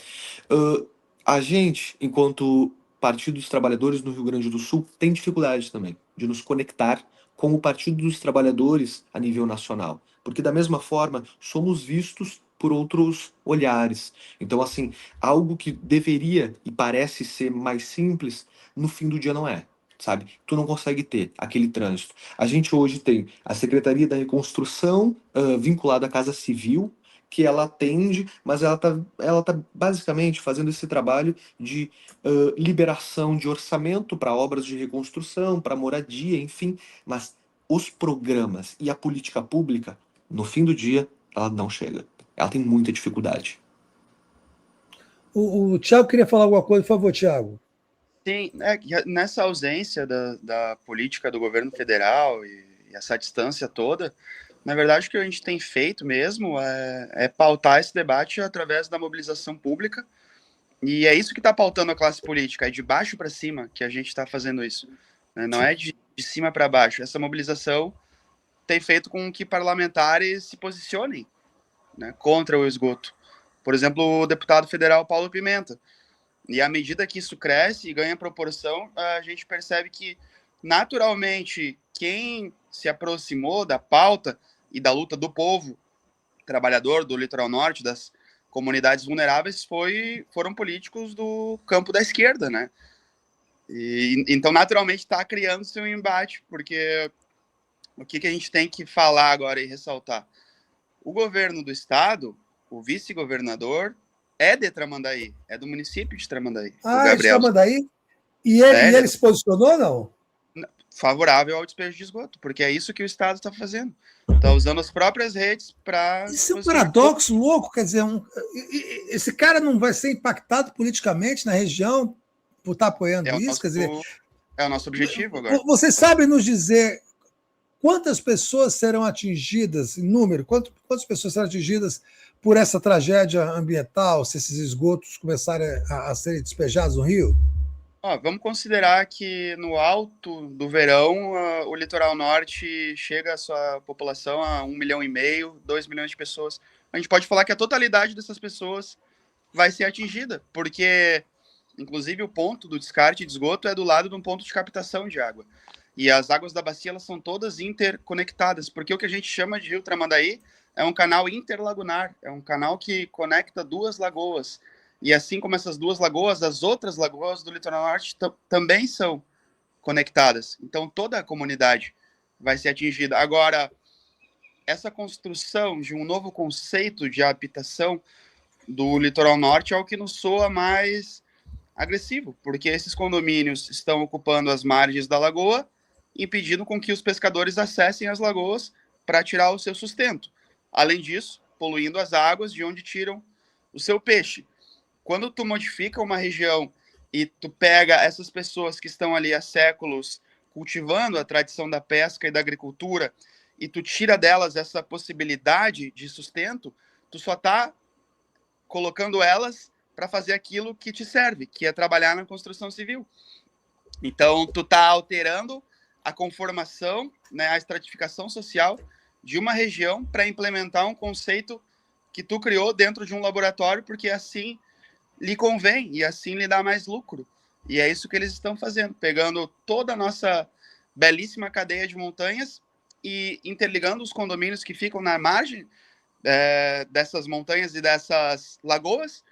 Uh, a gente, enquanto Partido dos Trabalhadores no Rio Grande do Sul, tem dificuldade também de nos conectar com o Partido dos Trabalhadores a nível nacional, porque da mesma forma somos vistos por outros olhares. Então, assim, algo que deveria e parece ser mais simples, no fim do dia não é. Sabe? Tu não consegue ter aquele trânsito. A gente hoje tem a Secretaria da Reconstrução vinculada à Casa Civil, que ela atende, mas ela tá basicamente fazendo esse trabalho de liberação de orçamento para obras de reconstrução, para moradia, enfim, mas os programas e a política pública, no fim do dia, ela não chega. Ela tem muita dificuldade. O Tiago queria falar alguma coisa, por favor, Tiago. Sim, nessa ausência da política do governo federal e essa distância toda, na verdade, o que a gente tem feito mesmo é pautar esse debate através da mobilização pública, e é isso que está pautando a classe política, é de baixo para cima que a gente está fazendo isso, né? Não é de cima para baixo. Essa mobilização tem feito com que parlamentares se posicionem, né, contra o esgoto. Por exemplo, o deputado federal Paulo Pimenta. E à medida que isso cresce e ganha proporção, a gente percebe que, naturalmente, quem se aproximou da pauta e da luta do povo trabalhador do Litoral Norte, das comunidades vulneráveis, foram políticos do campo da esquerda, né? Então, naturalmente, está criando-se um embate, porque o que a gente tem que falar agora e ressaltar? O governo do estado, o vice-governador, é de Tramandaí, é do município de Tramandaí. Ah, de Tramandaí? E ele se posicionou, não? Favorável ao despejo de esgoto, porque é isso que o estado está fazendo. Está usando as próprias redes para... Isso é um paradoxo louco, quer dizer, esse cara não vai ser impactado politicamente na região por estar apoiando isso? Quer dizer, é o nosso objetivo agora. Você sabe nos dizer quantas pessoas serão atingidas, em número, quantas pessoas serão atingidas por essa tragédia ambiental, se esses esgotos começarem a serem despejados no rio? Vamos considerar que no alto do verão, o litoral norte chega a sua população a 1,5 milhão, 2 milhões de pessoas. A gente pode falar que a totalidade dessas pessoas vai ser atingida, porque, inclusive, o ponto do descarte de esgoto é do lado de um ponto de captação de água. E as águas da bacia, elas são todas interconectadas, porque o que a gente chama de Rio Tramandaí é um canal interlagunar, é um canal que conecta duas lagoas. E assim como essas duas lagoas, as outras lagoas do litoral norte também são conectadas. Então, toda a comunidade vai ser atingida. Agora, essa construção de um novo conceito de habitação do litoral norte é o que nos soa mais agressivo, porque esses condomínios estão ocupando as margens da lagoa, impedindo com que os pescadores acessem as lagoas para tirar o seu sustento. Além disso, poluindo as águas de onde tiram o seu peixe. Quando tu modifica uma região e tu pega essas pessoas que estão ali há séculos cultivando a tradição da pesca e da agricultura e tu tira delas essa possibilidade de sustento, tu só está colocando elas para fazer aquilo que te serve, que é trabalhar na construção civil. Então, tu está alterando a conformação, né, a estratificação social de uma região para implementar um conceito que tu criou dentro de um laboratório, porque assim lhe convém e assim lhe dá mais lucro. E é isso que eles estão fazendo, pegando toda a nossa belíssima cadeia de montanhas e interligando os condomínios que ficam na margem dessas montanhas e dessas lagoas,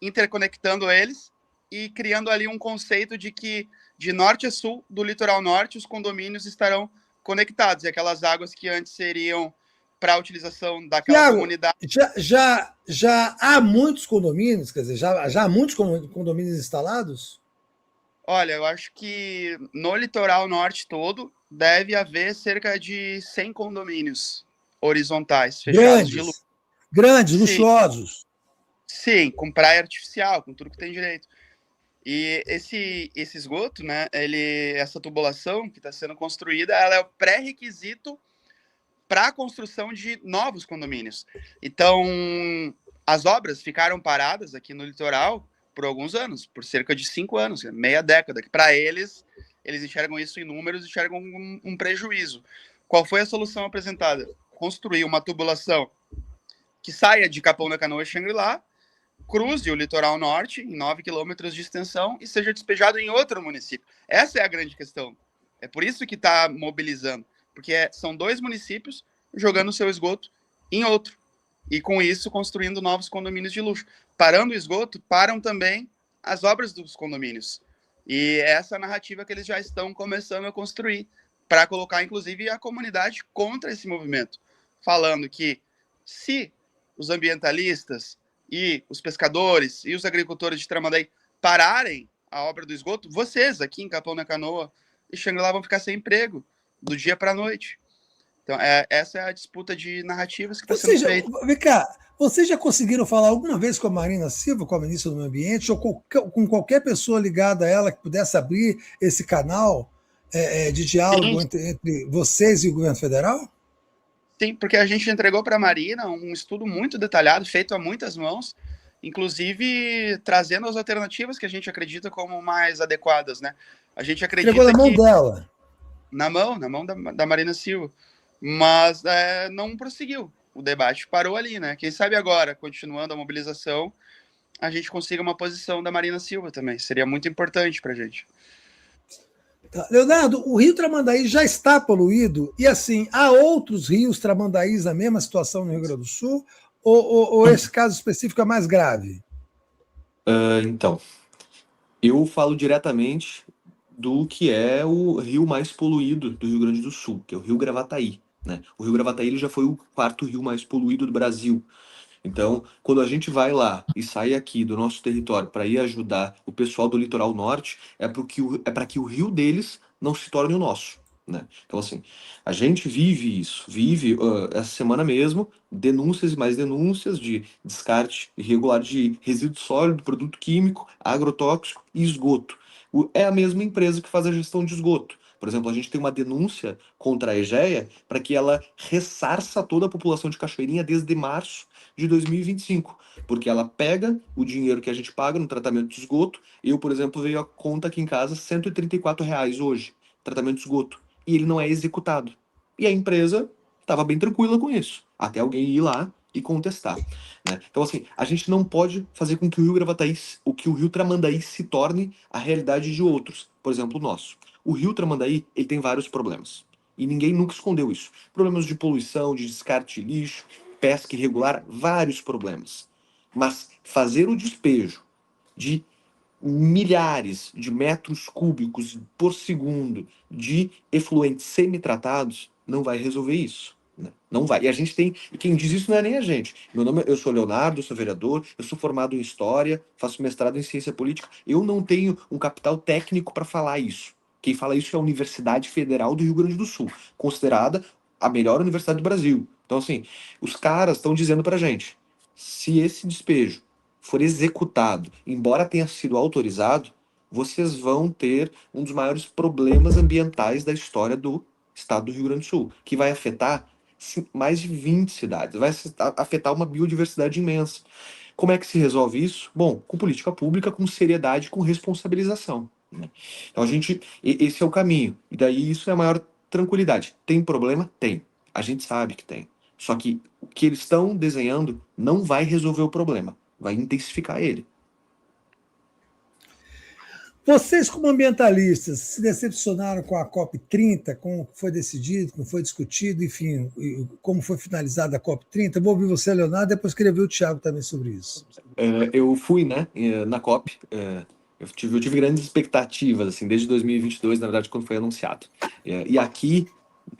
interconectando eles e criando ali um conceito de que de norte a sul do litoral norte os condomínios estarão conectados, e aquelas águas que antes seriam para a utilização daquela Thiago, comunidade. Já há muitos condomínios, quer dizer, já há muitos condomínios instalados? Olha, eu acho que no litoral norte todo deve haver cerca de 100 condomínios horizontais, fechados de luz. Grandes, luxuosos. Sim, com praia artificial, com tudo que tem direito. E esse esgoto, né, essa tubulação que está sendo construída, ela é o pré-requisito para a construção de novos condomínios. Então, as obras ficaram paradas aqui no litoral por alguns anos, por cerca de 5 anos, meia década, que para eles enxergam isso em números, enxergam um prejuízo. Qual foi a solução apresentada? Construir uma tubulação que saia de Capão da Canoa e Xangri-Lá, cruze o litoral norte, em 9 quilômetros de extensão, e seja despejado em outro município. Essa é a grande questão. É por isso que está mobilizando, porque são 2 municípios jogando seu esgoto em outro, e com isso construindo novos condomínios de luxo. Parando o esgoto, param também as obras dos condomínios. E essa é a narrativa que eles já estão começando a construir, para colocar, inclusive, a comunidade contra esse movimento, falando que se os ambientalistas e os pescadores e os agricultores de Tramandaí pararem a obra do esgoto, vocês aqui em Capão da Canoa e Xangri-Lá vão ficar sem emprego do dia para a noite. Então, essa é a disputa de narrativas que está sendo feita. Vem cá, vocês já conseguiram falar alguma vez com a Marina Silva, com a ministra do Meio Ambiente, ou com qualquer pessoa ligada a ela que pudesse abrir esse canal de diálogo entre vocês e o governo federal? Sim, porque a gente entregou para a Marina um estudo muito detalhado, feito a muitas mãos, inclusive trazendo as alternativas que a gente acredita como mais adequadas, né? A gente acredita entregou na mão dela. Na mão da Marina Silva. Mas não prosseguiu. O debate parou ali, né? Quem sabe agora, continuando a mobilização, a gente consiga uma posição da Marina Silva também. Seria muito importante para a gente. Tá. Leonardo, o rio Tramandaí já está poluído? E assim, há outros rios Tramandaís na mesma situação no Rio Grande do Sul? Ou esse caso específico é mais grave? Então, eu falo diretamente do que é o rio mais poluído do Rio Grande do Sul, que é o Rio Gravataí, né? O Rio Gravataí ele já foi o 4º rio mais poluído do Brasil. Então, quando a gente vai lá e sai aqui do nosso território para ir ajudar o pessoal do litoral norte, é para que o rio deles não se torne o nosso, né? Então, assim, a gente vive isso, essa semana mesmo, denúncias e mais denúncias de descarte irregular de resíduo sólido, produto químico, agrotóxico e esgoto. É a mesma empresa que faz a gestão de esgoto. Por exemplo, a gente tem uma denúncia contra a Egea para que ela ressarça toda a população de Cachoeirinha desde março de 2025, porque ela pega o dinheiro que a gente paga no tratamento de esgoto. Eu, por exemplo, veio a conta aqui em casa R$ 134 hoje, tratamento de esgoto, e ele não é executado. E a empresa estava bem tranquila com isso, até alguém ir lá e contestar, né? Então, assim, a gente não pode fazer com que o Rio Gravataí, que o Rio Tramandaí se torne a realidade de outros, por exemplo, o nosso. O Rio Tramandaí, ele tem vários problemas, e ninguém nunca escondeu isso. Problemas de poluição, de descarte de lixo, pesca irregular, vários problemas. Mas fazer o despejo de milhares de metros cúbicos por segundo de efluentes semi-tratados não vai resolver isso, né? Não vai. E a gente tem. E quem diz isso não é nem a gente. Eu sou Leonardo, eu sou vereador, eu sou formado em História, faço mestrado em Ciência Política. Eu não tenho um capital técnico para falar isso. Quem fala isso é a Universidade Federal do Rio Grande do Sul, considerada a melhor universidade do Brasil. Então, assim, os caras estão dizendo pra gente, se esse despejo for executado, embora tenha sido autorizado, vocês vão ter um dos maiores problemas ambientais da história do estado do Rio Grande do Sul, que vai afetar mais de 20 cidades, vai afetar uma biodiversidade imensa. Como é que se resolve isso? Bom, com política pública, com seriedade, com responsabilização, né? Então esse é o caminho. E daí isso é a maior tranquilidade. Tem problema? Tem. A gente sabe que tem. Só que o que eles estão desenhando não vai resolver o problema, vai intensificar ele. Vocês, como ambientalistas, se decepcionaram com a COP30, com o que foi decidido, como foi discutido, enfim, como foi finalizada a COP30? Vou ouvir você, Leonardo, depois queria ver o Thiago também sobre isso. Eu fui, né, na COP. Eu tive grandes expectativas, assim, desde 2022, na verdade, quando foi anunciado. E aqui,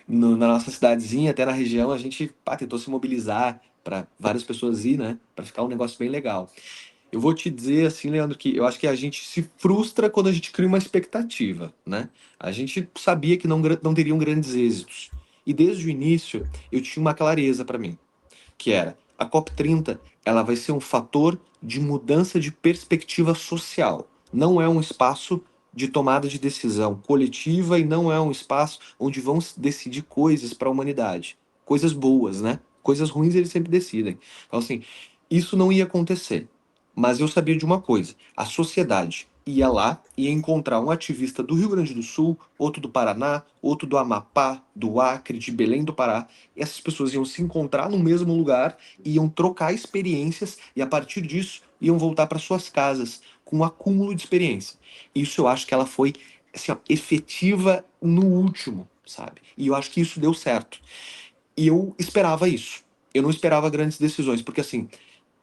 na nossa cidadezinha, até na região, a gente tentou se mobilizar para várias pessoas ir, né, para ficar um negócio bem legal. Eu vou te dizer, assim, Leandro, que eu acho que a gente se frustra quando a gente cria uma expectativa, né? A gente sabia que não teriam grandes êxitos. E desde o início, eu tinha uma clareza para mim, que era, A COP30, ela vai ser um fator de mudança de perspectiva social. Não é um espaço de tomada de decisão coletiva e não é um espaço onde vão se decidir coisas para a humanidade. Coisas boas, né? Coisas ruins eles sempre decidem. Então, assim, isso não ia acontecer. Mas eu sabia de uma coisa: a sociedade ia lá e ia encontrar um ativista do Rio Grande do Sul, outro do Paraná, outro do Amapá, do Acre, de Belém do Pará. E essas pessoas iam se encontrar no mesmo lugar, iam trocar experiências e, a partir disso, iam voltar para suas casas com um acúmulo de experiência. Isso eu acho que ela foi assim, ó, efetiva no último, sabe? E eu acho que isso deu certo. E eu esperava isso. Eu não esperava grandes decisões, porque assim,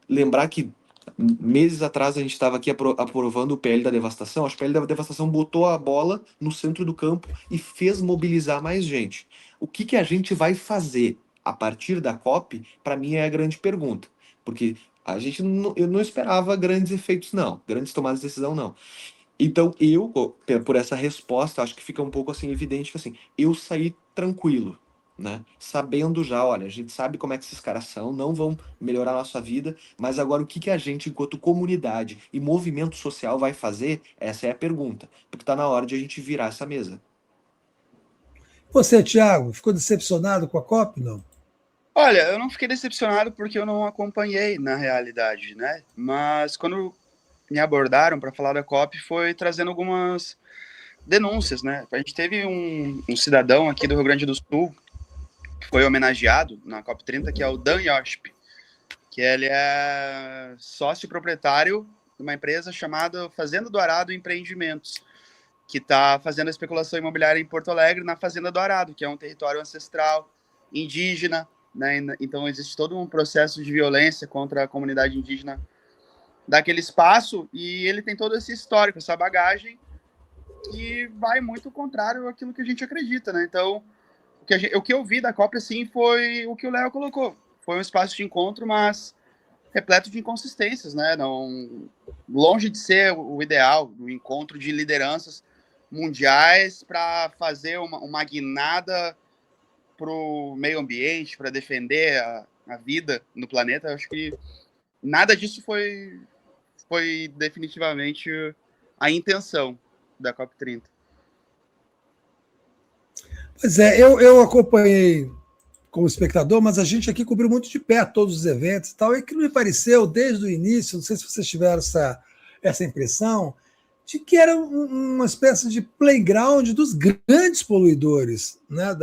lembrar que meses atrás a gente estava aqui aprovando o PL da devastação. Acho que o PL da devastação botou a bola no centro do campo e fez mobilizar mais gente. O que que a gente vai fazer a partir da COP? Para mim é a grande pergunta, porque a gente eu não esperava grandes efeitos, não, grandes tomadas de decisão, não. Então, por essa resposta, acho que fica um pouco assim evidente que assim, eu saí tranquilo, né? Sabendo já, olha, a gente sabe como é que esses caras são, não vão melhorar a nossa vida, mas agora o que que a gente, enquanto comunidade e movimento social, vai fazer? Essa é a pergunta, porque está na hora de a gente virar essa mesa. Você, Tiago, ficou decepcionado com a COP? Não. Olha, eu não fiquei decepcionado porque eu não acompanhei na realidade, né? Mas quando me abordaram para falar da COP foi trazendo algumas denúncias, né? A gente teve um cidadão aqui do Rio Grande do Sul que foi homenageado na COP30, que é o Dan Yosp, que ele é sócio proprietário de uma empresa chamada Fazenda do Arado Empreendimentos, que está fazendo a especulação imobiliária em Porto Alegre, na Fazenda do Arado, que é um território ancestral, indígena, né? Então existe todo um processo de violência contra a comunidade indígena daquele espaço, e ele tem todo esse histórico, essa bagagem, que vai muito contrário àquilo que a gente acredita, né? Então, o que eu vi da COP, assim, foi o que o Léo colocou. Foi um espaço de encontro, mas repleto de inconsistências, né? Não, longe de ser o ideal, o encontro de lideranças mundiais para fazer uma guinada para o meio ambiente, para defender a vida no planeta. Eu acho que nada disso foi definitivamente a intenção da COP30. Pois é, eu acompanhei como espectador, mas a gente aqui cobriu muito de perto todos os eventos e tal, e que me pareceu, desde o início, não sei se vocês tiveram essa impressão, de que era uma espécie de playground dos grandes poluidores, né,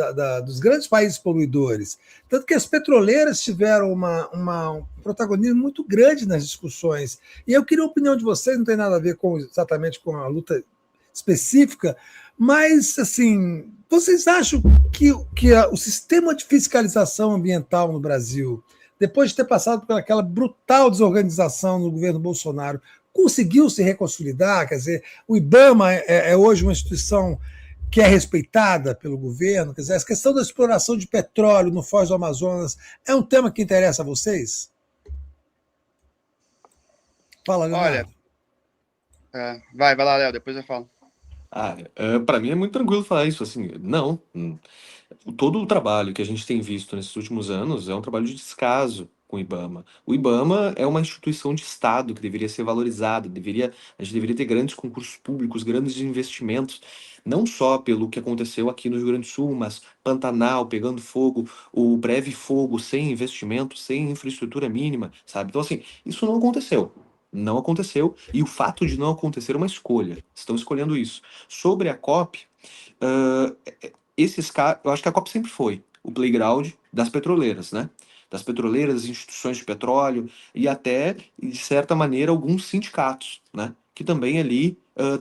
dos grandes países poluidores. Tanto que as petroleiras tiveram um protagonismo muito grande nas discussões. E eu queria a opinião de vocês, não tem nada a ver exatamente com a luta específica, mas, assim, vocês acham que o sistema de fiscalização ambiental no Brasil, depois de ter passado por aquela brutal desorganização no governo Bolsonaro, conseguiu se reconsolidar? Quer dizer, o IBAMA é hoje uma instituição que é respeitada pelo governo? Quer dizer, a questão da exploração de petróleo no Foz do Amazonas é um tema que interessa a vocês? Fala, Leonardo. Olha, vai lá, Léo, depois eu falo. Para mim é muito tranquilo falar isso, assim, não. Todo o trabalho que a gente tem visto nesses últimos anos é um trabalho de descaso com o IBAMA. O IBAMA é uma instituição de Estado que deveria ser valorizada, a gente deveria ter grandes concursos públicos, grandes investimentos, não só pelo que aconteceu aqui no Rio Grande do Sul, mas Pantanal pegando fogo, o breve fogo sem investimento, sem infraestrutura mínima, sabe? Então, assim, isso não aconteceu. Não aconteceu, e o fato de não acontecer é uma escolha. Estão escolhendo isso. Sobre a COP, ah, esses caras, eu acho que a COP sempre foi o playground das petroleiras, né? Das petroleiras, das instituições de petróleo e até, de certa maneira, alguns sindicatos, né? Que também ali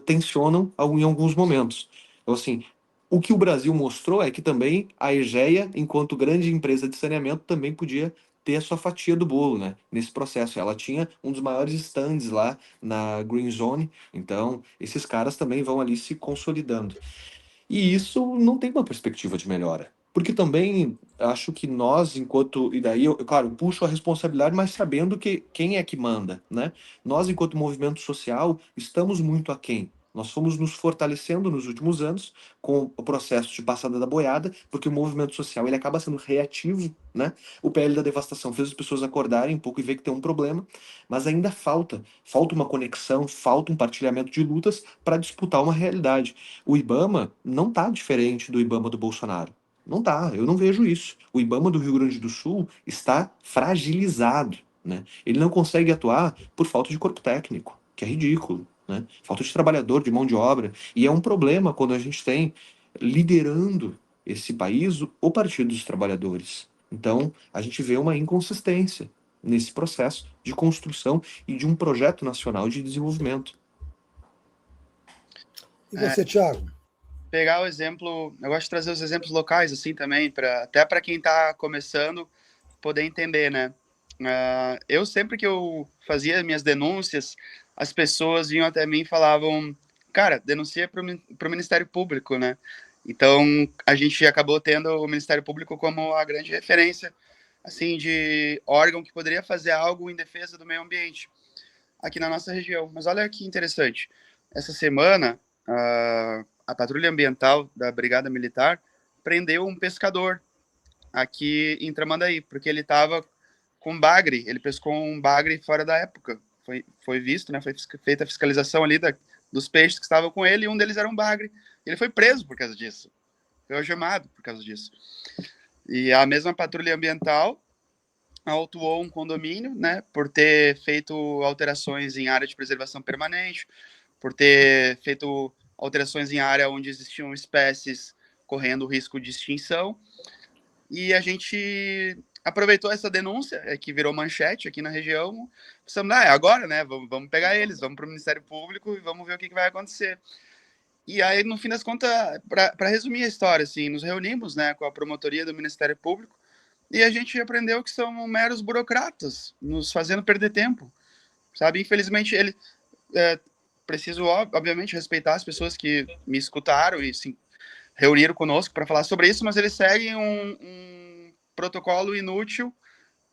tensionam em alguns momentos. Então, assim, o que o Brasil mostrou é que também a EGEA, enquanto grande empresa de saneamento, também podia ter a sua fatia do bolo, né? Nesse processo. Ela tinha um dos maiores stands lá na Green Zone, então esses caras também vão ali se consolidando. E isso não tem uma perspectiva de melhora. Porque também acho que nós, enquanto. E daí, claro, eu puxo a responsabilidade, mas sabendo que quem é que manda, né? Nós, enquanto movimento social, estamos muito aquém Nós fomos nos fortalecendo nos últimos anos com o processo de passada da boiada, porque o movimento social ele acaba sendo reativo, né? O PL da devastação fez as pessoas acordarem um pouco e ver que tem um problema, mas ainda falta uma conexão, falta um partilhamento de lutas para disputar uma realidade. O IBAMA não está diferente do IBAMA do Bolsonaro. Não tá, eu não vejo isso. O IBAMA do Rio Grande do Sul está fragilizado, né? Ele não consegue atuar por falta de corpo técnico, que é ridículo, né? Falta de trabalhador, de mão de obra. E é um problema quando a gente tem liderando esse país o Partido dos Trabalhadores. Então, a gente vê uma inconsistência nesse processo de construção e de um projeto nacional de desenvolvimento. E você, Thiago? Pegar o exemplo, eu gosto de trazer os exemplos locais assim também, até para quem está começando poder entender, né? Eu sempre que eu fazia minhas denúncias, as pessoas vinham até mim e falavam, cara, denuncia para o Ministério Público, né? Então a gente acabou tendo o Ministério Público como a grande referência, assim, de órgão que poderia fazer algo em defesa do meio ambiente aqui na nossa região. Mas olha que interessante, essa semana a patrulha ambiental da Brigada Militar prendeu um pescador aqui em Tramandaí, porque ele estava com bagre, ele pescou um bagre fora da época. Foi visto, né? Foi feita a fiscalização ali dos peixes que estavam com ele, e um deles era um bagre. Ele foi preso por causa disso. Foi algemado por causa disso. E a mesma patrulha ambiental autuou um condomínio, né, por ter feito alterações em área de preservação permanente, por ter feito alterações em área onde existiam espécies correndo risco de extinção. E a gente aproveitou essa denúncia, que virou manchete aqui na região. Pensamos, agora, né? Vamos pegar eles, vamos para o Ministério Público e vamos ver o que vai acontecer. E aí, no fim das contas, para resumir a história, assim, nos reunimos, né, com a promotoria do Ministério Público e a gente aprendeu que são meros burocratas, nos fazendo perder tempo, sabe? Infelizmente, preciso, obviamente, respeitar as pessoas que me escutaram e se reuniram conosco para falar sobre isso, mas eles seguem um protocolo inútil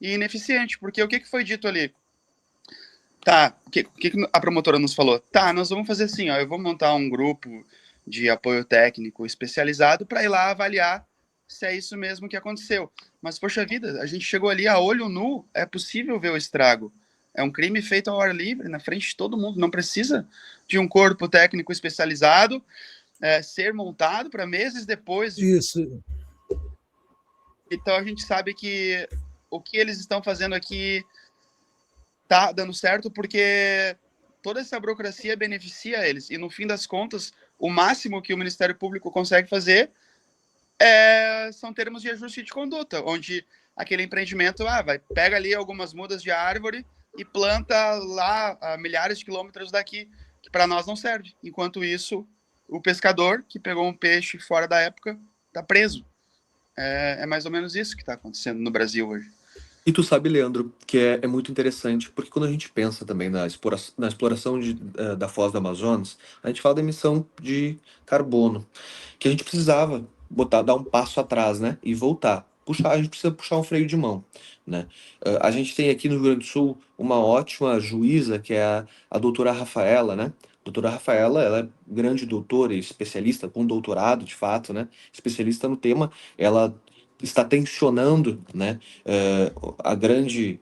e ineficiente, porque o que foi dito ali? Tá, o que a promotora nos falou? Tá, nós vamos fazer assim, ó, eu vou montar um grupo de apoio técnico especializado para ir lá avaliar se é isso mesmo que aconteceu. Mas, poxa vida, a gente chegou ali a olho nu, é possível ver o estrago. É um crime feito ao ar livre, na frente de todo mundo. Não precisa de um corpo técnico especializado ser montado para meses depois. Isso. Então, a gente sabe que o que eles estão fazendo aqui tá dando certo porque toda essa burocracia beneficia eles. E, no fim das contas, o máximo que o Ministério Público consegue fazer são termos de ajuste de conduta, onde aquele empreendimento pega ali algumas mudas de árvore e planta lá a milhares de quilômetros daqui, que para nós não serve. Enquanto isso, o pescador que pegou um peixe fora da época está preso. É mais ou menos isso que está acontecendo no Brasil hoje. E tu sabe, Leandro, que é muito interessante, porque quando a gente pensa também na exploração da foz do Amazonas, a gente fala da emissão de carbono, que a gente precisava dar um passo atrás, né, e voltar. A gente precisa puxar um freio de mão, né? A gente tem aqui no Rio Grande do Sul uma ótima juíza, que é a doutora Rafaela, né? Doutora Rafaela, ela é grande doutora e especialista, com doutorado, de fato, né? Especialista no tema. Ela está tensionando, né, a grande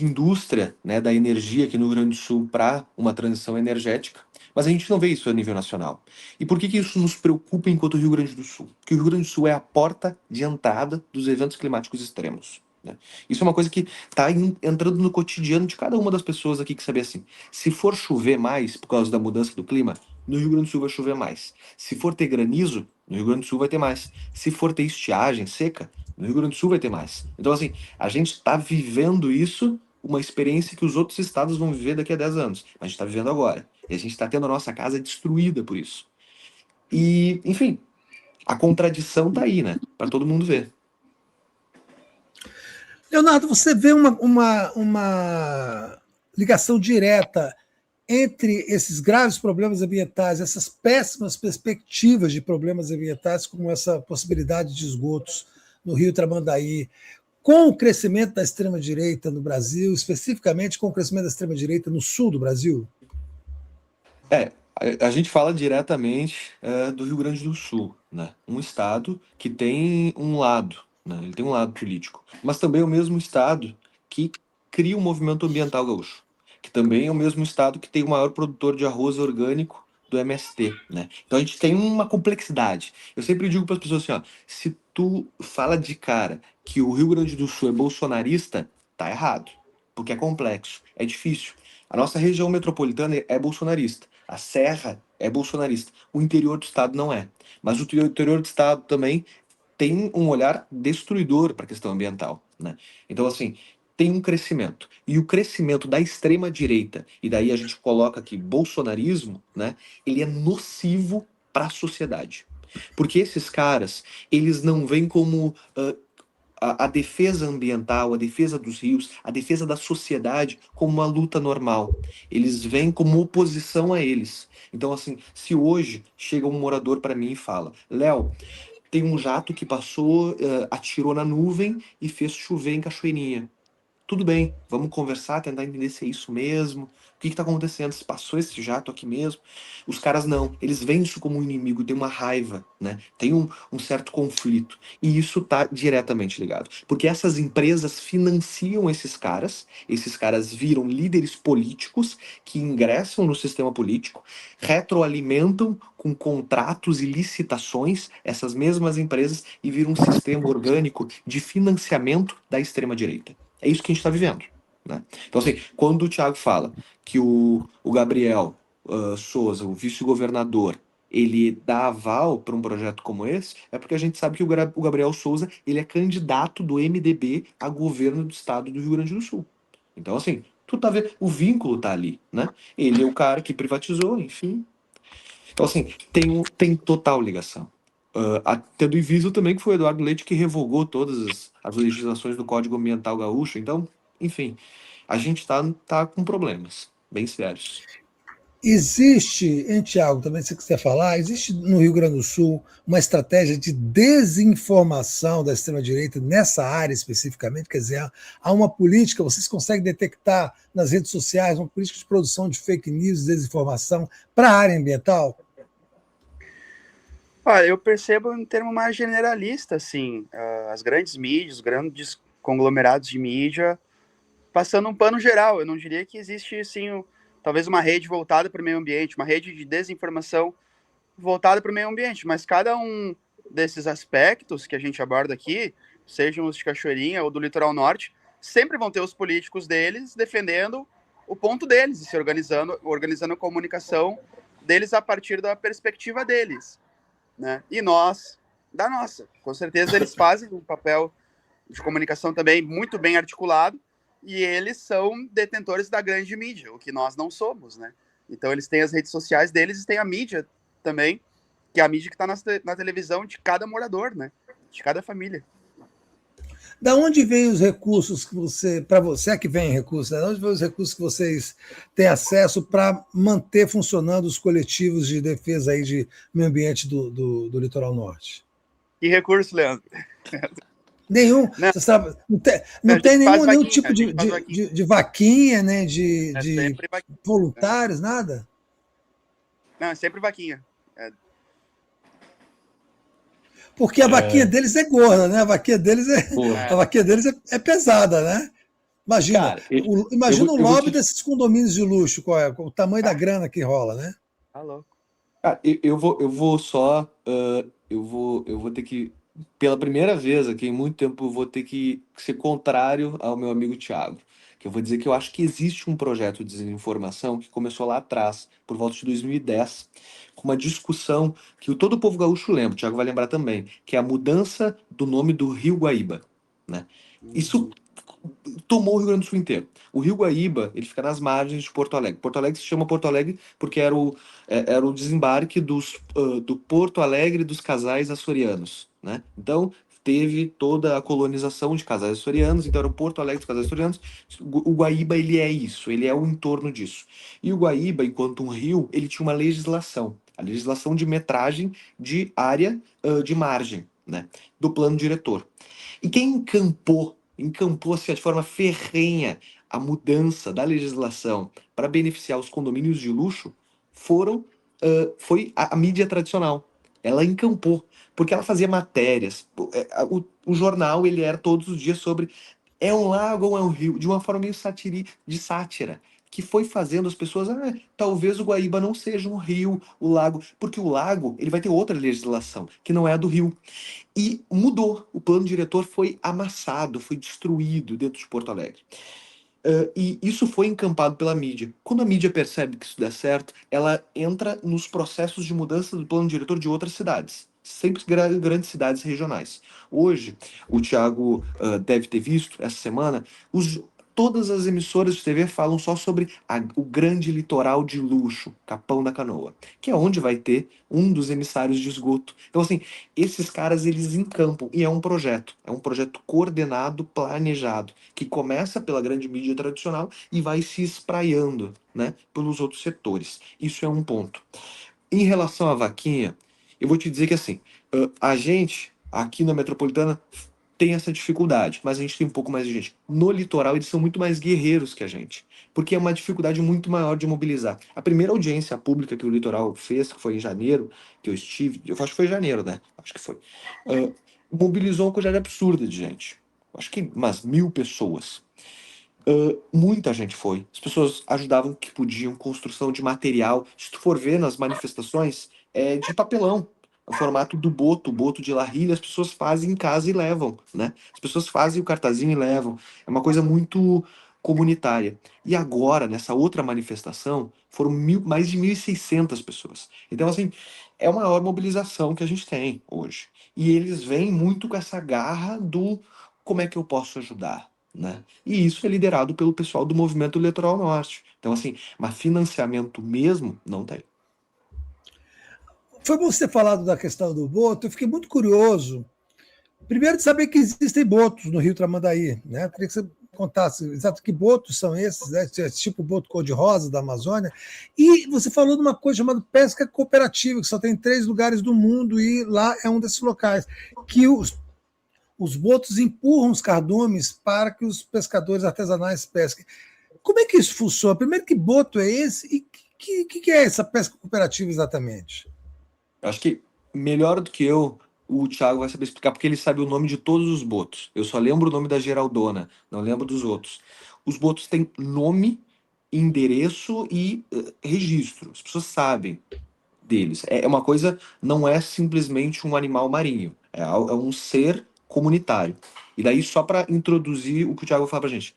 indústria, né, da energia aqui no Rio Grande do Sul para uma transição energética, mas a gente não vê isso a nível nacional. E por que isso nos preocupa enquanto Rio Grande do Sul? Porque o Rio Grande do Sul é a porta de entrada dos eventos climáticos extremos, né? Isso é uma coisa que está entrando no cotidiano de cada uma das pessoas aqui, que sabe assim, se for chover mais por causa da mudança do clima, no Rio Grande do Sul vai chover mais. Se for ter granizo, no Rio Grande do Sul vai ter mais. Se for ter estiagem seca, no Rio Grande do Sul vai ter mais. Então, assim, a gente está vivendo isso, uma experiência que os outros estados vão viver daqui a 10 anos. A gente está vivendo agora. E a gente está tendo a nossa casa destruída por isso. E, enfim, a contradição tá aí, né? Para todo mundo ver. Leonardo, você vê uma ligação direta entre esses graves problemas ambientais, essas péssimas perspectivas de problemas ambientais, como essa possibilidade de esgotos no Rio Tramandaí, com o crescimento da extrema-direita no Brasil, especificamente com o crescimento da extrema-direita no sul do Brasil? A gente fala diretamente do Rio Grande do Sul, né? Um estado que tem um lado, né? Ele tem um lado político, mas também é o mesmo estado que cria o movimento ambiental gaúcho, que também é o mesmo estado que tem o maior produtor de arroz orgânico do MST, né? Então a gente tem uma complexidade. Eu sempre digo para as pessoas assim, ó, se tu fala de cara que o Rio Grande do Sul é bolsonarista, tá errado, porque é complexo, é difícil. A nossa região metropolitana é bolsonarista. A Serra é bolsonarista. O interior do estado não é. Mas o interior do estado também tem um olhar destruidor para a questão ambiental, né? Então, assim, tem um crescimento. E o crescimento da extrema-direita, e daí a gente coloca aqui bolsonarismo, né? Ele é nocivo para a sociedade. Porque esses caras, eles não veem como a defesa ambiental, a defesa dos rios, a defesa da sociedade como uma luta normal. Eles veem como oposição a eles. Então, assim, se hoje chega um morador para mim e fala: Léo, tem um jato que passou, atirou na nuvem e fez chover em Cachoeirinha. Tudo bem, vamos conversar, tentar entender se é isso mesmo. O que está acontecendo? Se passou esse jato aqui mesmo? Os caras não, eles veem isso como um inimigo, tem uma raiva, né? Tem um certo conflito. E isso está diretamente ligado. Porque essas empresas financiam esses caras viram líderes políticos que ingressam no sistema político, retroalimentam com contratos e licitações essas mesmas empresas e viram um sistema orgânico de financiamento da extrema-direita. É isso que a gente está vivendo, né? Então, assim, quando o Thiago fala que o Gabriel Souza, o vice-governador, ele dá aval para um projeto como esse, é porque a gente sabe que o Gabriel Souza, ele é candidato do MDB a governo do estado do Rio Grande do Sul. Então, assim, tu tá vendo, o vínculo tá ali, né? Ele é o cara que privatizou, enfim. Então, assim, tem total ligação. Tendo em vista também que foi o Eduardo Leite que revogou todas as legislações do Código Ambiental Gaúcho. Então, enfim, a gente tá com problemas bem sérios. Existe, hein, Tiago, também se você quiser falar, existe no Rio Grande do Sul uma estratégia de desinformação da extrema-direita nessa área especificamente? Quer dizer, há uma política, vocês conseguem detectar nas redes sociais uma política de produção de fake news, desinformação para a área ambiental? Olha, eu percebo em termo mais generalista, assim, as grandes mídias, os grandes conglomerados de mídia, passando um pano geral. Eu não diria que existe, assim, talvez uma rede voltada para o meio ambiente, uma rede de desinformação voltada para o meio ambiente, mas cada um desses aspectos que a gente aborda aqui, sejam os de Cachoeirinha ou do Litoral Norte, sempre vão ter os políticos deles defendendo o ponto deles e se organizando a comunicação deles a partir da perspectiva deles, né? E nós, da nossa. Com certeza eles fazem um papel de comunicação também muito bem articulado e eles são detentores da grande mídia, o que nós não somos, né? Então eles têm as redes sociais deles e têm a mídia também, que é a mídia que está na televisão de cada morador, né? De cada família. Da onde vem os recursos que para você é que vem recursos, né? Da onde vem os recursos que vocês têm acesso para manter funcionando os coletivos de defesa aí de meio ambiente do Litoral Norte? Que recurso, Leandro? Nenhum. Não, Você sabe, não tem nenhum tipo vaquinha. de vaquinha, né? De Sempre vaquinha. voluntários, nada? Não, é sempre vaquinha. Porque a vaquinha deles é gorda, né? Porra. A vaquinha deles é pesada, né? Imagina, Cara, imagina o eu vou lobby te. desses condomínios de luxo, qual é o tamanho da grana que rola, né? Tá louco. Cara, eu vou só. Eu vou ter que. Pela primeira vez aqui em muito tempo, eu vou ter que ser contrário ao meu amigo Thiago. Que eu vou dizer que eu acho que existe um projeto de desinformação que começou lá atrás, por volta de 2010, com uma discussão que todo o povo gaúcho lembra, o Thiago vai lembrar também, que é a mudança do nome do Rio Guaíba, né? Isso tomou o Rio Grande do Sul inteiro. O Rio Guaíba, ele fica nas margens de Porto Alegre. Porto Alegre se chama Porto Alegre porque era o desembarque do Porto Alegre dos casais açorianos, né? Então, teve toda a colonização de casais açorianos, então era o Porto Alegre dos casais açorianos. O Guaíba, ele é isso, ele é o entorno disso. E o Guaíba, enquanto um rio, ele tinha uma legislação, a legislação de metragem de área de margem, né? Do plano diretor. E quem encampou assim, de forma ferrenha a mudança da legislação para beneficiar os condomínios de luxo foi a mídia tradicional. Ela encampou, porque ela fazia matérias. O jornal, ele era todos os dias sobre é um lago ou é um rio, de uma forma meio de sátira, que foi fazendo as pessoas, talvez o Guaíba não seja um rio, o lago, porque o lago, ele vai ter outra legislação, que não é a do rio. E mudou, o plano diretor foi amassado, foi destruído dentro de Porto Alegre. E isso foi encampado pela mídia. Quando a mídia percebe que isso dá certo, ela entra nos processos de mudança do plano diretor de outras cidades, sempre grandes cidades regionais. Hoje, o Thiago deve ter visto essa semana, todas as emissoras de TV falam só sobre o grande litoral de luxo, Capão da Canoa, que é onde vai ter um dos emissários de esgoto. Então, assim, esses caras, eles encampam, e é um projeto coordenado, planejado, que começa pela grande mídia tradicional e vai se espraiando, né, pelos outros setores. Isso é um ponto. Em relação à vaquinha, eu vou te dizer que assim, a gente aqui na metropolitana tem essa dificuldade, mas a gente tem um pouco mais de gente. No litoral, eles são muito mais guerreiros que a gente, porque é uma dificuldade muito maior de mobilizar. A primeira audiência pública que o litoral fez, que foi em janeiro, que eu estive, eu acho que foi em janeiro, né? Acho que foi. Mobilizou uma quantidade absurda de gente. Acho que umas 1.000 pessoas. Muita gente foi. As pessoas ajudavam o que podiam, construção de material. Se tu for ver nas manifestações, é de papelão. O formato do boto, o boto de larrilha, as pessoas fazem em casa e levam, né? As pessoas fazem o cartazinho e levam. É uma coisa muito comunitária. E agora, nessa outra manifestação, foram mais de 1.600 pessoas. Então, assim, é a maior mobilização que a gente tem hoje. E eles vêm muito com essa garra do como é que eu posso ajudar, né? E isso é liderado pelo pessoal do Movimento Litoral Norte. Então, assim, mas financiamento mesmo não tem. Foi bom você ter falado da questão do boto. Eu fiquei muito curioso. Primeiro, de saber que existem botos no Rio Tramandaí. Né? Eu queria que você contasse exato que botos são esses, né? Tipo o boto cor-de-rosa da Amazônia. E você falou de uma coisa chamada pesca cooperativa, que só tem 3 lugares do mundo, e lá é um desses locais. Que os botos empurram os cardumes para que os pescadores artesanais pesquem. Como é que isso funciona? Primeiro, que boto é esse? E o que é essa pesca cooperativa exatamente? Eu acho que melhor do que eu, o Thiago vai saber explicar, porque ele sabe o nome de todos os botos. Eu só lembro o nome da Geraldona, não lembro dos outros. Os botos têm nome, endereço e registro. As pessoas sabem deles. É uma coisa, não é simplesmente um animal marinho, é um ser comunitário. E daí, só para introduzir o que o Thiago fala pra gente.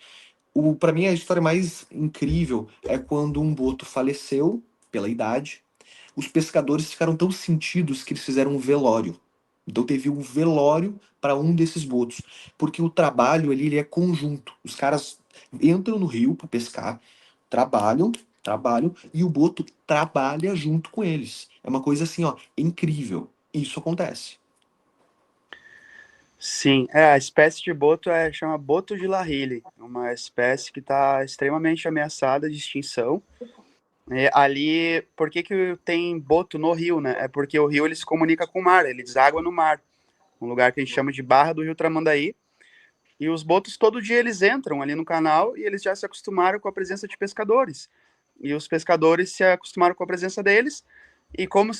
Para mim, a história mais incrível é quando um boto faleceu pela idade. Os pescadores ficaram tão sentidos que eles fizeram um velório. Então teve um velório para um desses botos, porque o trabalho ali ele é conjunto. Os caras entram no rio para pescar, trabalham e o boto trabalha junto com eles. É uma coisa assim, ó, incrível. Isso acontece. Sim, a espécie de boto chama boto de Larrilli, uma espécie que está extremamente ameaçada de extinção. Ali, por que tem boto no rio, né? É porque o rio ele se comunica com o mar, ele deságua no mar, um lugar que a gente chama de Barra do Rio Tramandaí. E os botos todo dia eles entram ali no canal e eles já se acostumaram com a presença de pescadores. E os pescadores se acostumaram com a presença deles. E como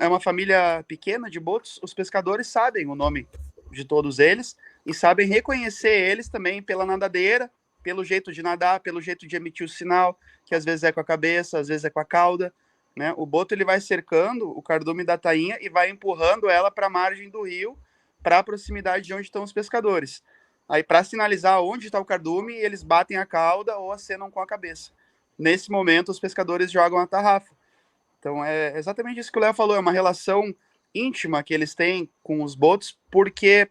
é uma família pequena de botos, os pescadores sabem o nome de todos eles e sabem reconhecer eles também pela nadadeira, pelo jeito de nadar, pelo jeito de emitir o sinal, que às vezes é com a cabeça, às vezes é com a cauda, né? O boto ele vai cercando o cardume da tainha e vai empurrando ela para a margem do rio, para a proximidade de onde estão os pescadores. Aí, para sinalizar onde está o cardume, eles batem a cauda ou acenam com a cabeça. Nesse momento, os pescadores jogam a tarrafa. Então, é exatamente isso que o Léo falou, é uma relação íntima que eles têm com os botos, porque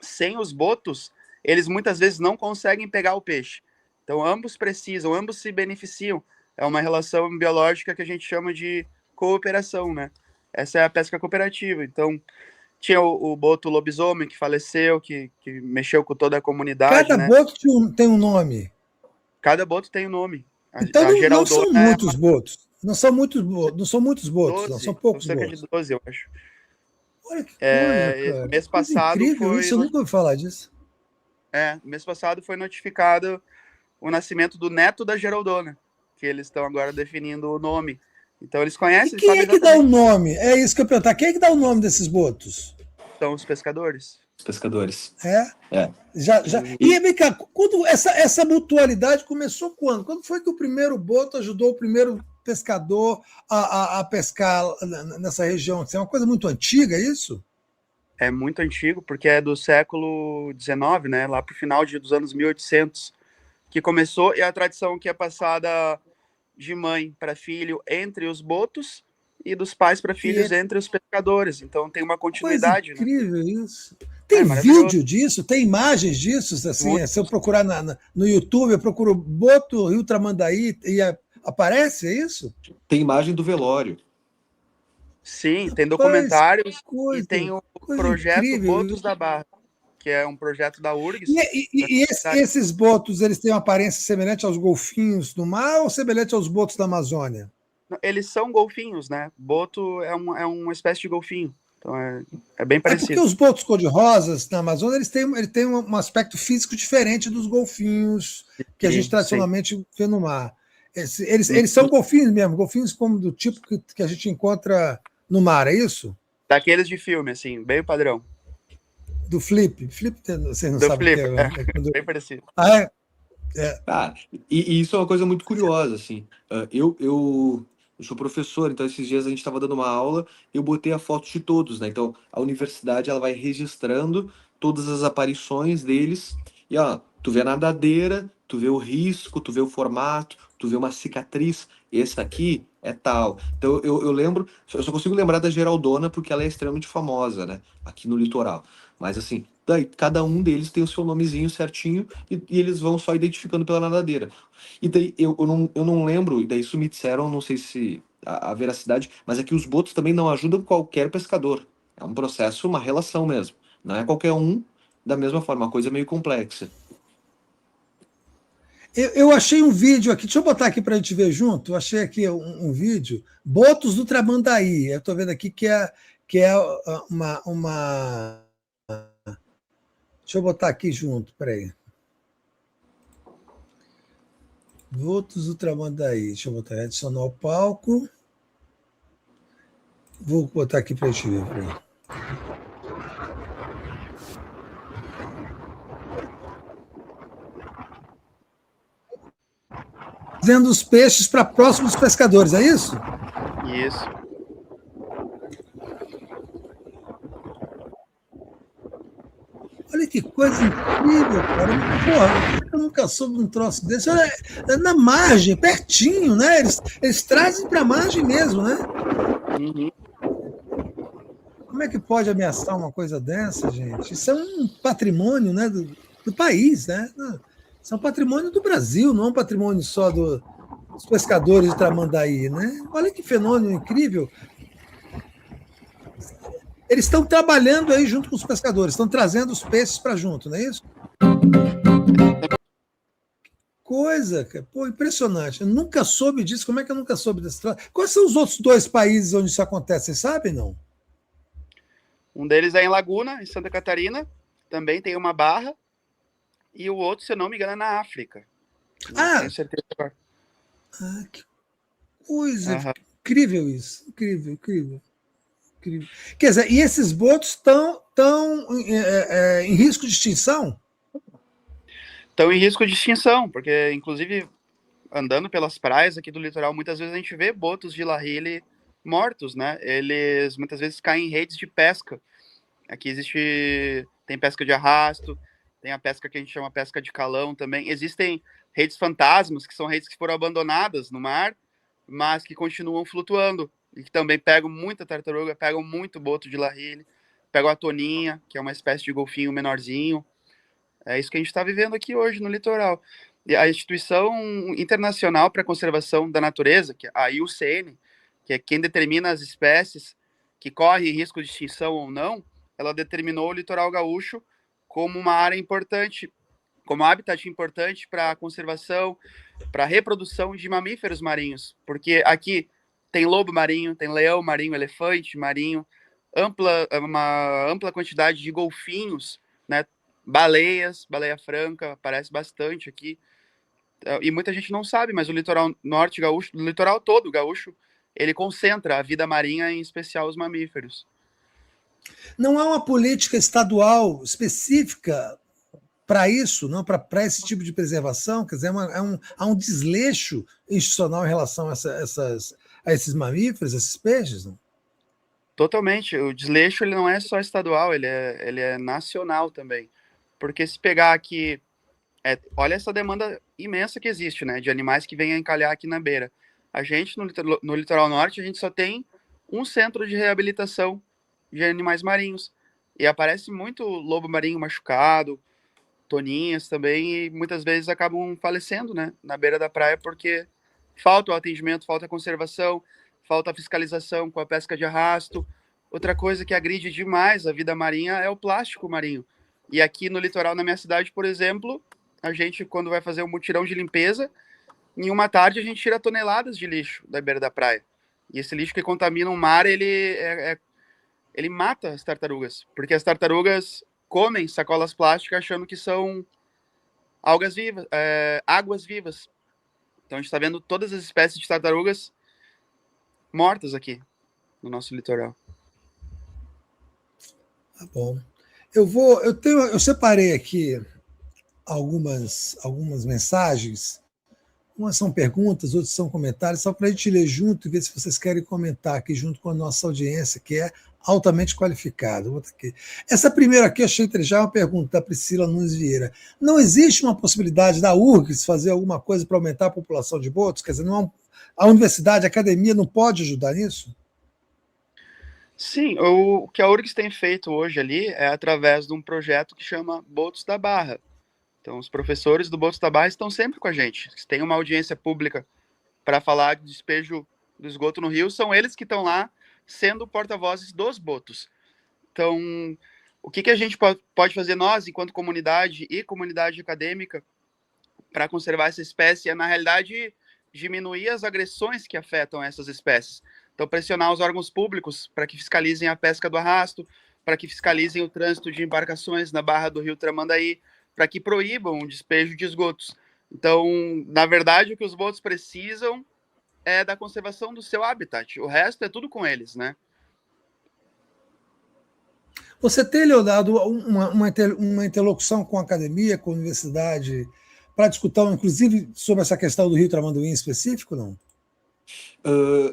sem os botos, eles muitas vezes não conseguem pegar o peixe. Então, ambos precisam, ambos se beneficiam. É uma relação biológica que a gente chama de cooperação, né? Essa é a pesca cooperativa. Então, tinha o boto lobisomem que faleceu, que mexeu com toda a comunidade, Cada né? boto tem um nome. Cada boto tem um nome. Então não são muitos botos. Não são muitos botos, 12, não são poucos cerca de botos. 12, eu acho. Olha que coisa, cara. Mês Que coisa passado incrível isso, eu nunca ouvi falar disso. mês passado foi notificado o nascimento do neto da Geraldona, que eles estão agora definindo o nome. Então eles E conhecem, quem sabem é que dá o exatamente. nome? É isso que eu ia perguntar. Quem é que dá o nome desses botos? São os pescadores. Os pescadores. É? É. Já. Uhum. E vem cá, quando essa mutualidade começou quando? Quando foi que o primeiro boto ajudou o primeiro pescador a pescar nessa região? Isso é uma coisa muito antiga, é isso? É muito antigo, porque é do século XIX, né? Lá pro final dos anos 1800, que começou, e a tradição que é passada de mãe para filho entre os botos e dos pais para E filhos é entre os pescadores. Então tem uma coisa continuidade, né? incrível isso. É Tem maravilhoso. vídeo disso? Tem imagens disso? Assim, se eu Muito. procurar no YouTube, eu procuro Boto Rio Tramandaí e aparece, é isso? Tem imagem do velório. Sim, tem Pois, documentários e coisa, tem o coisa projeto incrível. Botos da Barra, que é um projeto da E, URGS. e- e esses botos, eles têm uma aparência semelhante aos golfinhos do mar ou semelhante aos botos da Amazônia? Eles são golfinhos, né? Boto é uma espécie de golfinho. Então é bem É porque parecido. os botos cor-de-rosas na Amazônia eles têm um aspecto físico diferente dos golfinhos que a gente Sim, sim. tradicionalmente vê no mar. Eles são golfinhos mesmo, golfinhos como do tipo que a gente encontra no mar, é isso? Daqueles de filme, assim, bem padrão. Do flip. Flip, vocês não Do sabem o que Flip, é. bem parecido. Ah, é? Cara, e isso é uma coisa muito curiosa, assim. Eu sou professor, então esses dias a gente estava dando uma aula, eu botei a foto de todos, né? Então a universidade ela vai registrando todas as aparições deles e ó, tu vê a nadadeira, tu vê o risco, tu vê o formato, tu vê uma cicatriz. Esse aqui é tal. Então eu lembro, eu só consigo lembrar da Geraldona porque ela é extremamente famosa, né? Aqui no litoral. Mas assim, daí cada um deles tem o seu nomezinho certinho e eles vão só identificando pela nadadeira. E daí eu não lembro, e daí isso me disseram, não sei se a veracidade, mas é que os botos também não ajudam qualquer pescador. É um processo, uma relação mesmo. Não é qualquer um da mesma forma, uma coisa meio complexa. Eu achei um vídeo aqui, deixa eu botar aqui para a gente ver junto. Eu achei aqui um vídeo, Botos do Tramandaí. Eu estou vendo aqui que é uma. Deixa eu botar aqui junto, peraí. Botos do Tramandaí. Deixa eu botar, adicionar ao palco. Vou botar aqui para a gente ver. Peraí. Trazendo os peixes para próximos pescadores, é isso? Isso. Olha que coisa incrível, cara. Porra, eu nunca soube um troço desse. Olha, é na margem, pertinho, né? Eles trazem para a margem mesmo, né? Uhum. Como é que pode ameaçar uma coisa dessa, gente? Isso é um patrimônio, né, do país, né? Isso é um patrimônio do Brasil, não é um patrimônio só dos pescadores de Tramandaí, né? Olha que fenômeno incrível. Eles estão trabalhando aí junto com os pescadores, estão trazendo os peixes para junto, não é isso? Coisa, pô, impressionante. Eu nunca soube disso. Como é que eu nunca soube desse troço? Quais são os outros dois países onde isso acontece? Vocês sabem, não? Um deles é em Laguna, em Santa Catarina. Também tem uma barra. E o outro, se eu não me engano, é na África. Não tenho certeza agora. Que coisa Aham. incrível isso. Incrível, incrível. Incrível. Quer dizer, e esses botos estão em risco de extinção? Estão em risco de extinção, porque, inclusive, andando pelas praias aqui do litoral, muitas vezes a gente vê botos de larrile mortos, né? Eles muitas vezes caem em redes de pesca. Aqui tem pesca de arrasto, tem a pesca que a gente chama pesca de calão também. Existem redes fantasmas, que são redes que foram abandonadas no mar, mas que continuam flutuando e que também pegam muita tartaruga, pegam muito boto de larrile, pegam a toninha, que é uma espécie de golfinho menorzinho. É isso que a gente está vivendo aqui hoje no litoral. E a Instituição Internacional para a Conservação da Natureza, que é a IUCN, que é quem determina as espécies que correm risco de extinção ou não, ela determinou o litoral gaúcho como uma área importante, como habitat importante para a conservação, para a reprodução de mamíferos marinhos, porque aqui tem lobo marinho, tem leão marinho, elefante marinho, uma ampla quantidade de golfinhos, né? Baleias, baleia franca, aparece bastante aqui. E muita gente não sabe, mas o litoral norte gaúcho, o litoral todo gaúcho, ele concentra a vida marinha, em especial os mamíferos. Não há uma política estadual específica para isso, não, para esse tipo de preservação? Quer dizer, há um desleixo institucional em relação a esses mamíferos, a esses peixes? Não? Totalmente. O desleixo ele não é só estadual, ele é nacional também. Porque se pegar aqui, olha essa demanda imensa que existe, né, de animais que vêm a encalhar aqui na beira. A gente, no litoral norte, a gente só tem um centro de reabilitação de animais marinhos. E aparece muito lobo marinho machucado, toninhas também, e muitas vezes acabam falecendo, né, na beira da praia, porque falta o atendimento, falta a conservação, falta a fiscalização com a pesca de arrasto. Outra coisa que agride demais a vida marinha é o plástico marinho. E aqui no litoral, na minha cidade, por exemplo, a gente, quando vai fazer um mutirão de limpeza, em uma tarde a gente tira toneladas de lixo da beira da praia. E esse lixo que contamina o mar, ele mata as tartarugas, porque as tartarugas comem sacolas plásticas achando que são algas vivas, águas vivas. Então a gente está vendo todas as espécies de tartarugas mortas aqui no nosso litoral. Tá bom. Eu separei aqui algumas mensagens. Umas são perguntas, outras são comentários, só para a gente ler junto e ver se vocês querem comentar aqui junto com a nossa audiência, que é altamente qualificada. Essa primeira aqui eu achei já uma pergunta da Priscila Nunes Vieira. Não existe uma possibilidade da URGS fazer alguma coisa para aumentar a população de botos? Quer dizer, a universidade, a academia não pode ajudar nisso? Sim, o que a URGS tem feito hoje ali é através de um projeto que chama Botos da Barra. Então, os professores do Botos da Barra estão sempre com a gente. Se tem uma audiência pública para falar de despejo do esgoto no rio, são eles que estão lá sendo porta-vozes dos botos. Então, o que a gente pode fazer nós, enquanto comunidade e comunidade acadêmica, para conservar essa espécie é, na realidade, diminuir as agressões que afetam essas espécies. Então, pressionar os órgãos públicos para que fiscalizem a pesca do arrasto, para que fiscalizem o trânsito de embarcações na barra do rio Tramandaí, para que proíbam o despejo de esgotos. Então, na verdade, o que os botos precisam é da conservação do seu habitat. O resto é tudo com eles, né? Você tem, Leonardo, uma interlocução com a academia, com a universidade, para discutir, inclusive, sobre essa questão do Rio Tramandaí em específico, não?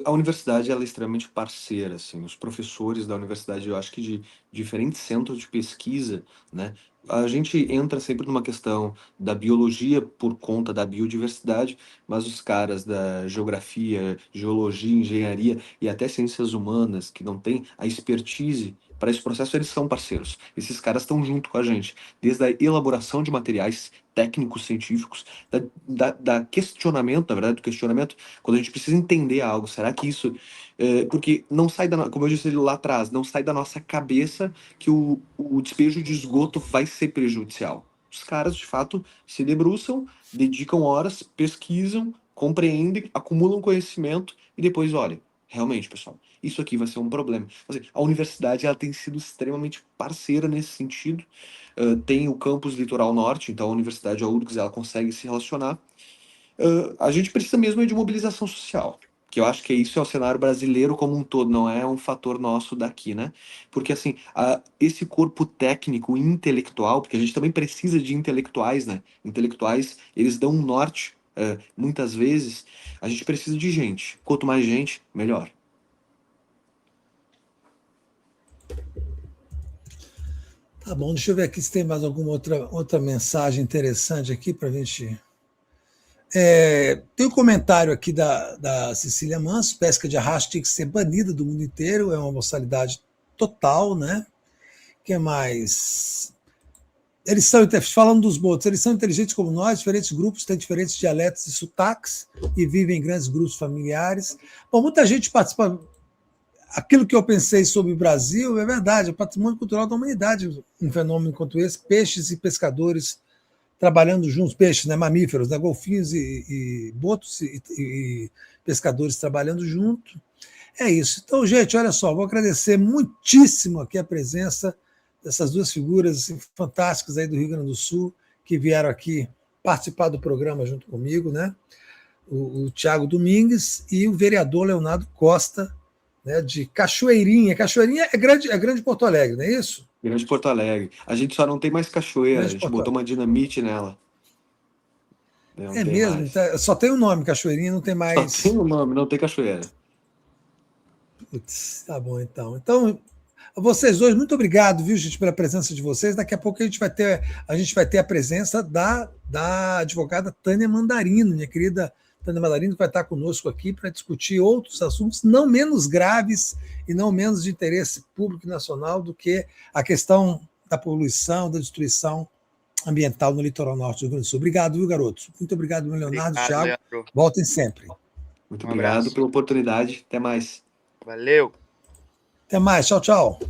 A universidade ela é extremamente parceira, assim, os professores da universidade, eu acho que de diferentes centros de pesquisa, né, a gente entra sempre numa questão da biologia por conta da biodiversidade, mas os caras da geografia, geologia, engenharia e até ciências humanas, que não têm a expertise para esse processo, eles são parceiros. Esses caras estão junto com a gente, desde a elaboração de materiais técnicos, científicos, da questionamento, na verdade, do questionamento, quando a gente precisa entender algo, será que isso... porque não sai como eu disse lá atrás, não sai da nossa cabeça que o despejo de esgoto vai ser prejudicial. Os caras, de fato, se debruçam, dedicam horas, pesquisam, compreendem, acumulam conhecimento e depois, olha, realmente, pessoal, isso aqui vai ser um problema. Assim, a universidade ela tem sido extremamente parceira nesse sentido. Tem o campus Litoral Norte, então a universidade, a URGS, ela consegue se relacionar. A gente precisa mesmo de mobilização social, que eu acho que isso é o cenário brasileiro como um todo, não é um fator nosso daqui, né? Porque, assim, esse corpo técnico e intelectual, porque a gente também precisa de intelectuais, né? Intelectuais, eles dão um norte, muitas vezes, a gente precisa de gente. Quanto mais gente, melhor. Tá bom, deixa eu ver aqui se tem mais alguma outra mensagem interessante aqui para a gente... tem um comentário aqui da Cecília Manso: pesca de arrasto tem que ser banida do mundo inteiro, é uma boçalidade total, né? O que mais? Falando dos botos, eles são inteligentes como nós, diferentes grupos têm diferentes dialetos e sotaques e vivem em grandes grupos familiares. Bom, muita gente participa. Aquilo que eu pensei sobre o Brasil é verdade, é o patrimônio cultural da humanidade, um fenômeno quanto esse, peixes e pescadores trabalhando juntos, peixes, né, mamíferos, né, golfinhos e botos e pescadores trabalhando junto. É isso. Então, gente, olha só, vou agradecer muitíssimo aqui a presença dessas duas figuras assim, fantásticas aí do Rio Grande do Sul, que vieram aqui participar do programa junto comigo, né? o Tiago Domingues e o vereador Leonardo Costa, né, de Cachoeirinha. Cachoeirinha é grande Porto Alegre, não é isso? Grande Porto Alegre. A gente só não tem mais cachoeira, Grande a gente Porto botou uma dinamite nela. Não É tem mesmo? mais. Então, só tem o nome Cachoeirinha, não tem Só mais. tem o nome, não tem cachoeira. Putz, tá bom, então. Então, vocês dois, muito obrigado, viu, gente, pela presença de vocês. Daqui a pouco a gente vai ter a presença da advogada Tânia Mandarino, minha querida Tânia Mandarino, que vai estar conosco aqui para discutir outros assuntos não menos graves e não menos de interesse público e nacional do que a questão da poluição, da destruição ambiental no litoral norte do Rio Grande do Sul. Obrigado, viu, garotos? Muito obrigado, meu Leonardo, Obrigado, Thiago. Leandro. Voltem sempre. Muito Um obrigado abraço. pela oportunidade. Até mais. Valeu. Até mais. Tchau, tchau.